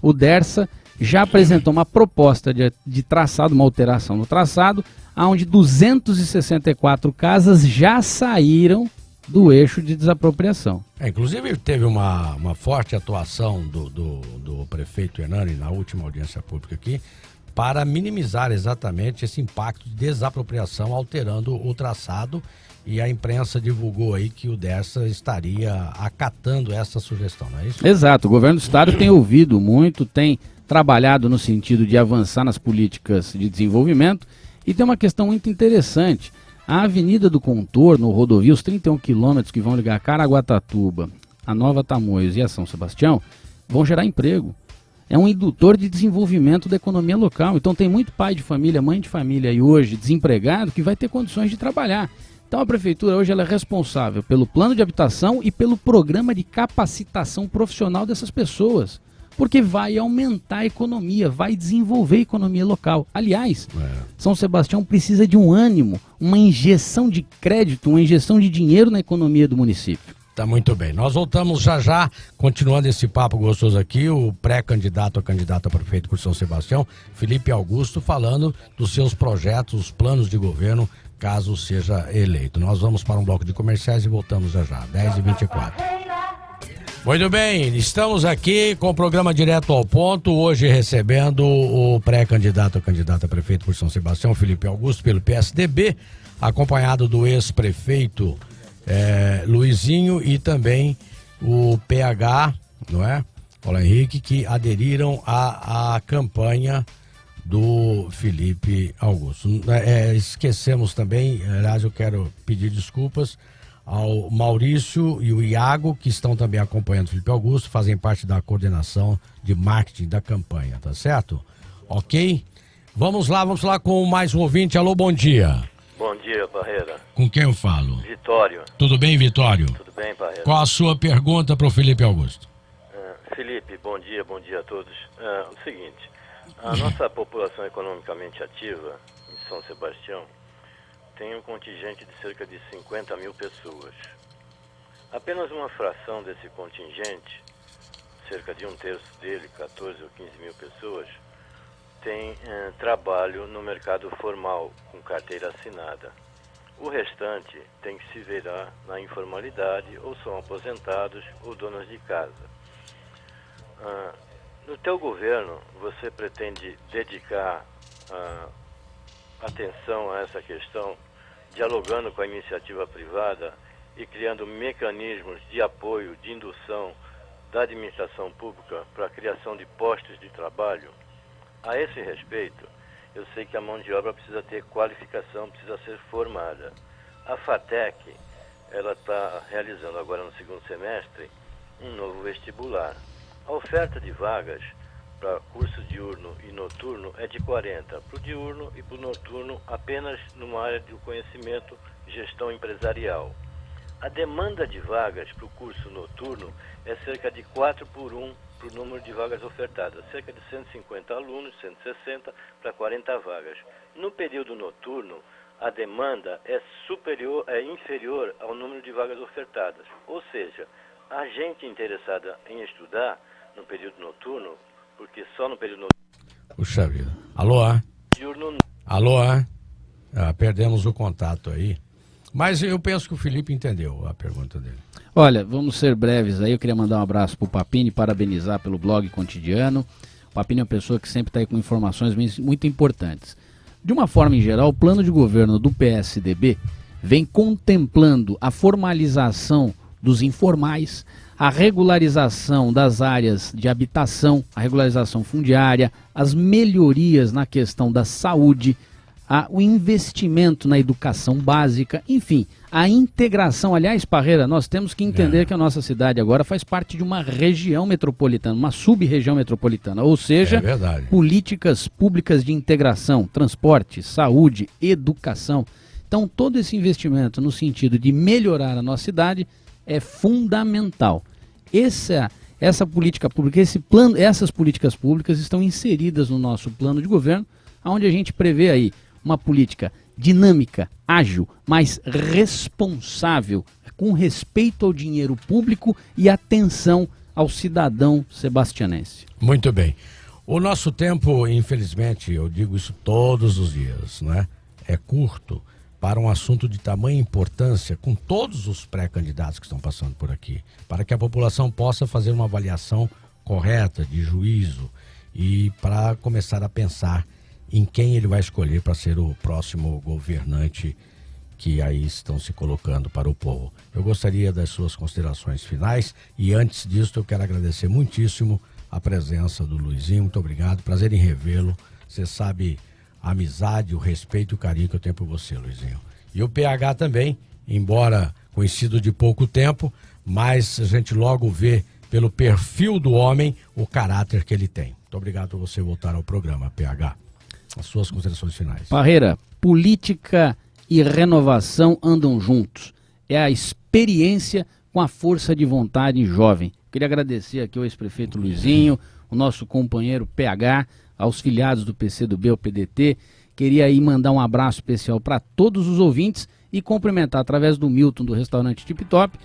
o Dersa já apresentou uma proposta de traçado, uma alteração no traçado, onde 264 casas já saíram do eixo de desapropriação. Inclusive teve uma forte atuação do prefeito Hernani na última audiência pública aqui para minimizar exatamente esse impacto de desapropriação, alterando o traçado, e a imprensa divulgou aí que o Dersa estaria acatando essa sugestão, não é isso? Exato, o governo do estado tem ouvido muito, tem trabalhado no sentido de avançar nas políticas de desenvolvimento, e tem uma questão muito interessante. A Avenida do Contorno, rodovia, os 31 quilômetros que vão ligar Caraguatatuba, a Nova Tamoios e a São Sebastião, vão gerar emprego. É um indutor de desenvolvimento da economia local. Então tem muito pai de família, mãe de família aí hoje desempregado que vai ter condições de trabalhar. Então a prefeitura hoje ela é responsável pelo plano de habitação e pelo programa de capacitação profissional dessas pessoas, porque vai aumentar a economia, vai desenvolver a economia local. Aliás, São Sebastião precisa de um ânimo, uma injeção de crédito, uma injeção de dinheiro na economia do município. Tá muito bem. Nós voltamos já, continuando esse papo gostoso aqui, o pré-candidato a candidato a prefeito por São Sebastião, Felipe Augusto, falando dos seus projetos, os planos de governo, caso seja eleito. Nós vamos para um bloco de comerciais e voltamos já, 10h24. Muito bem, estamos aqui com o programa Direto ao Ponto, hoje recebendo o pré-candidato a candidato a prefeito por São Sebastião, Felipe Augusto, pelo PSDB, acompanhado do ex-prefeito Luizinho e também o PH, não é? Paulo Henrique, que aderiram à campanha do Felipe Augusto. Esquecemos também, aliás, eu quero pedir desculpas ao Maurício e o Iago, que estão também acompanhando o Felipe Augusto, fazem parte da coordenação de marketing da campanha, tá certo? Ok? Vamos lá com mais um ouvinte. Alô, bom dia. Bom dia, Parreira. Com quem eu falo? Vitório. Tudo bem, Vitório? Tudo bem, Parreira. Qual a sua pergunta para o Felipe Augusto? Felipe, bom dia a todos. O seguinte, a nossa população economicamente ativa em São Sebastião tem um contingente de cerca de 50 mil pessoas. Apenas uma fração desse contingente, cerca de um terço dele, 14 ou 15 mil pessoas, tem trabalho no mercado formal, com carteira assinada. O restante tem que se virar na informalidade, ou são aposentados ou donos de casa. No teu governo, você pretende dedicar atenção a essa questão, dialogando com a iniciativa privada e criando mecanismos de apoio, de indução da administração pública para a criação de postos de trabalho? A esse respeito, eu sei que a mão de obra precisa ter qualificação, precisa ser formada. A FATEC, ela está realizando agora no segundo semestre um novo vestibular. A oferta de vagas para curso diurno e noturno é de 40. Para o diurno e para o noturno apenas numa área do conhecimento gestão empresarial. A demanda de vagas para o curso noturno é cerca de 4:1 para o número de vagas ofertadas, cerca de 150 alunos, 160 para 40 vagas. No período noturno, a demanda é inferior ao número de vagas ofertadas. Ou seja, a gente interessada em estudar no período noturno, porque só no período noturno... Puxa vida. Alô? Diurno... Alô? Perdemos o contato aí. Mas eu penso que o Felipe entendeu a pergunta dele. Olha, vamos ser breves aí. Eu queria mandar um abraço pro Papini, parabenizar pelo blog cotidiano. O Papini é uma pessoa que sempre está aí com informações muito importantes. De uma forma em geral, o plano de governo do PSDB vem contemplando a formalização dos informais, a regularização das áreas de habitação, a regularização fundiária, as melhorias na questão da saúde, o investimento na educação básica, enfim, a integração. Aliás, Parreira, nós temos que entender que a nossa cidade agora faz parte de uma região metropolitana, uma sub-região metropolitana, ou seja, políticas públicas de integração, transporte, saúde, educação. Então, todo esse investimento no sentido de melhorar a nossa cidade é fundamental. Essa política pública, essas políticas públicas estão inseridas no nosso plano de governo, onde a gente prevê aí uma política dinâmica, ágil, mas responsável, com respeito ao dinheiro público e atenção ao cidadão sebastianense. Muito bem. O nosso tempo, infelizmente, eu digo isso todos os dias, né? É curto para um assunto de tamanha importância, com todos os pré-candidatos que estão passando por aqui, para que a população possa fazer uma avaliação correta, de juízo, e para começar a pensar em quem ele vai escolher para ser o próximo governante que aí estão se colocando para o povo. Eu gostaria das suas considerações finais e antes disso eu quero agradecer muitíssimo a presença do Luizinho. Muito obrigado, prazer em revê-lo. Você sabe a amizade, o respeito e o carinho que eu tenho por você, Luizinho. E o PH também, embora conhecido de pouco tempo, mas a gente logo vê pelo perfil do homem o caráter que ele tem. Muito obrigado por você voltar ao programa, PH. As suas considerações finais. Parreira, política e renovação andam juntos. É a experiência com a força de vontade jovem. Queria agradecer aqui ao ex-prefeito Luizinho, o nosso companheiro PH, aos filiados do PCdoB, o PDT. Queria aí mandar um abraço especial para todos os ouvintes e cumprimentar através do Milton, do restaurante Tip Top,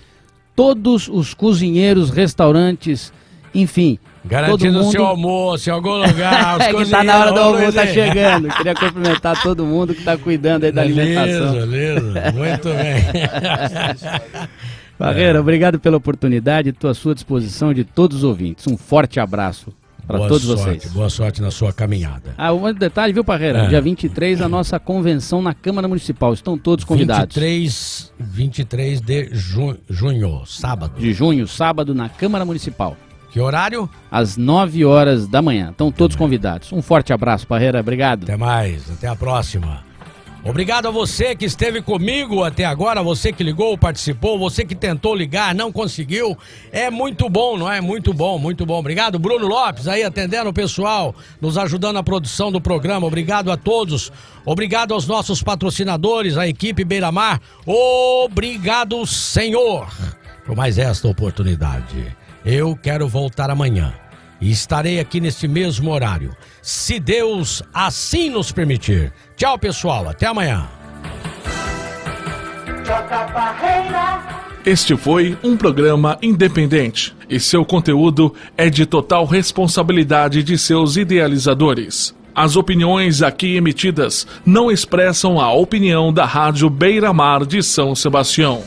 todos os cozinheiros, restaurantes, enfim. Garantindo o seu almoço em algum lugar. Os que tá na hora do almoço, tá chegando. Queria cumprimentar todo mundo que tá cuidando aí da alimentação. Beleza, muito bem. Parreira, obrigado pela oportunidade, estou à sua disposição de todos os ouvintes. Um forte abraço para todos vocês. Boa sorte na sua caminhada. Um detalhe, viu, Parreira? Dia 23, a nossa convenção na Câmara Municipal. Estão todos convidados. 23 de junho, sábado. De junho, sábado, na Câmara Municipal. Que horário? Às 9 horas da manhã. Estão todos convidados. Um forte abraço, Parreira. Obrigado. Até mais. Até a próxima. Obrigado a você que esteve comigo até agora, você que ligou, participou, você que tentou ligar, não conseguiu. É muito bom, não é? Muito bom, muito bom. Obrigado, Bruno Lopes, aí atendendo o pessoal, nos ajudando na produção do programa. Obrigado a todos. Obrigado aos nossos patrocinadores, a equipe Beira-Mar. Obrigado, Senhor, por mais esta oportunidade. Eu quero voltar amanhã e estarei aqui neste mesmo horário, se Deus assim nos permitir. Tchau, pessoal. Até amanhã. Este foi um programa independente e seu conteúdo é de total responsabilidade de seus idealizadores. As opiniões aqui emitidas não expressam a opinião da Rádio Beira-Mar de São Sebastião.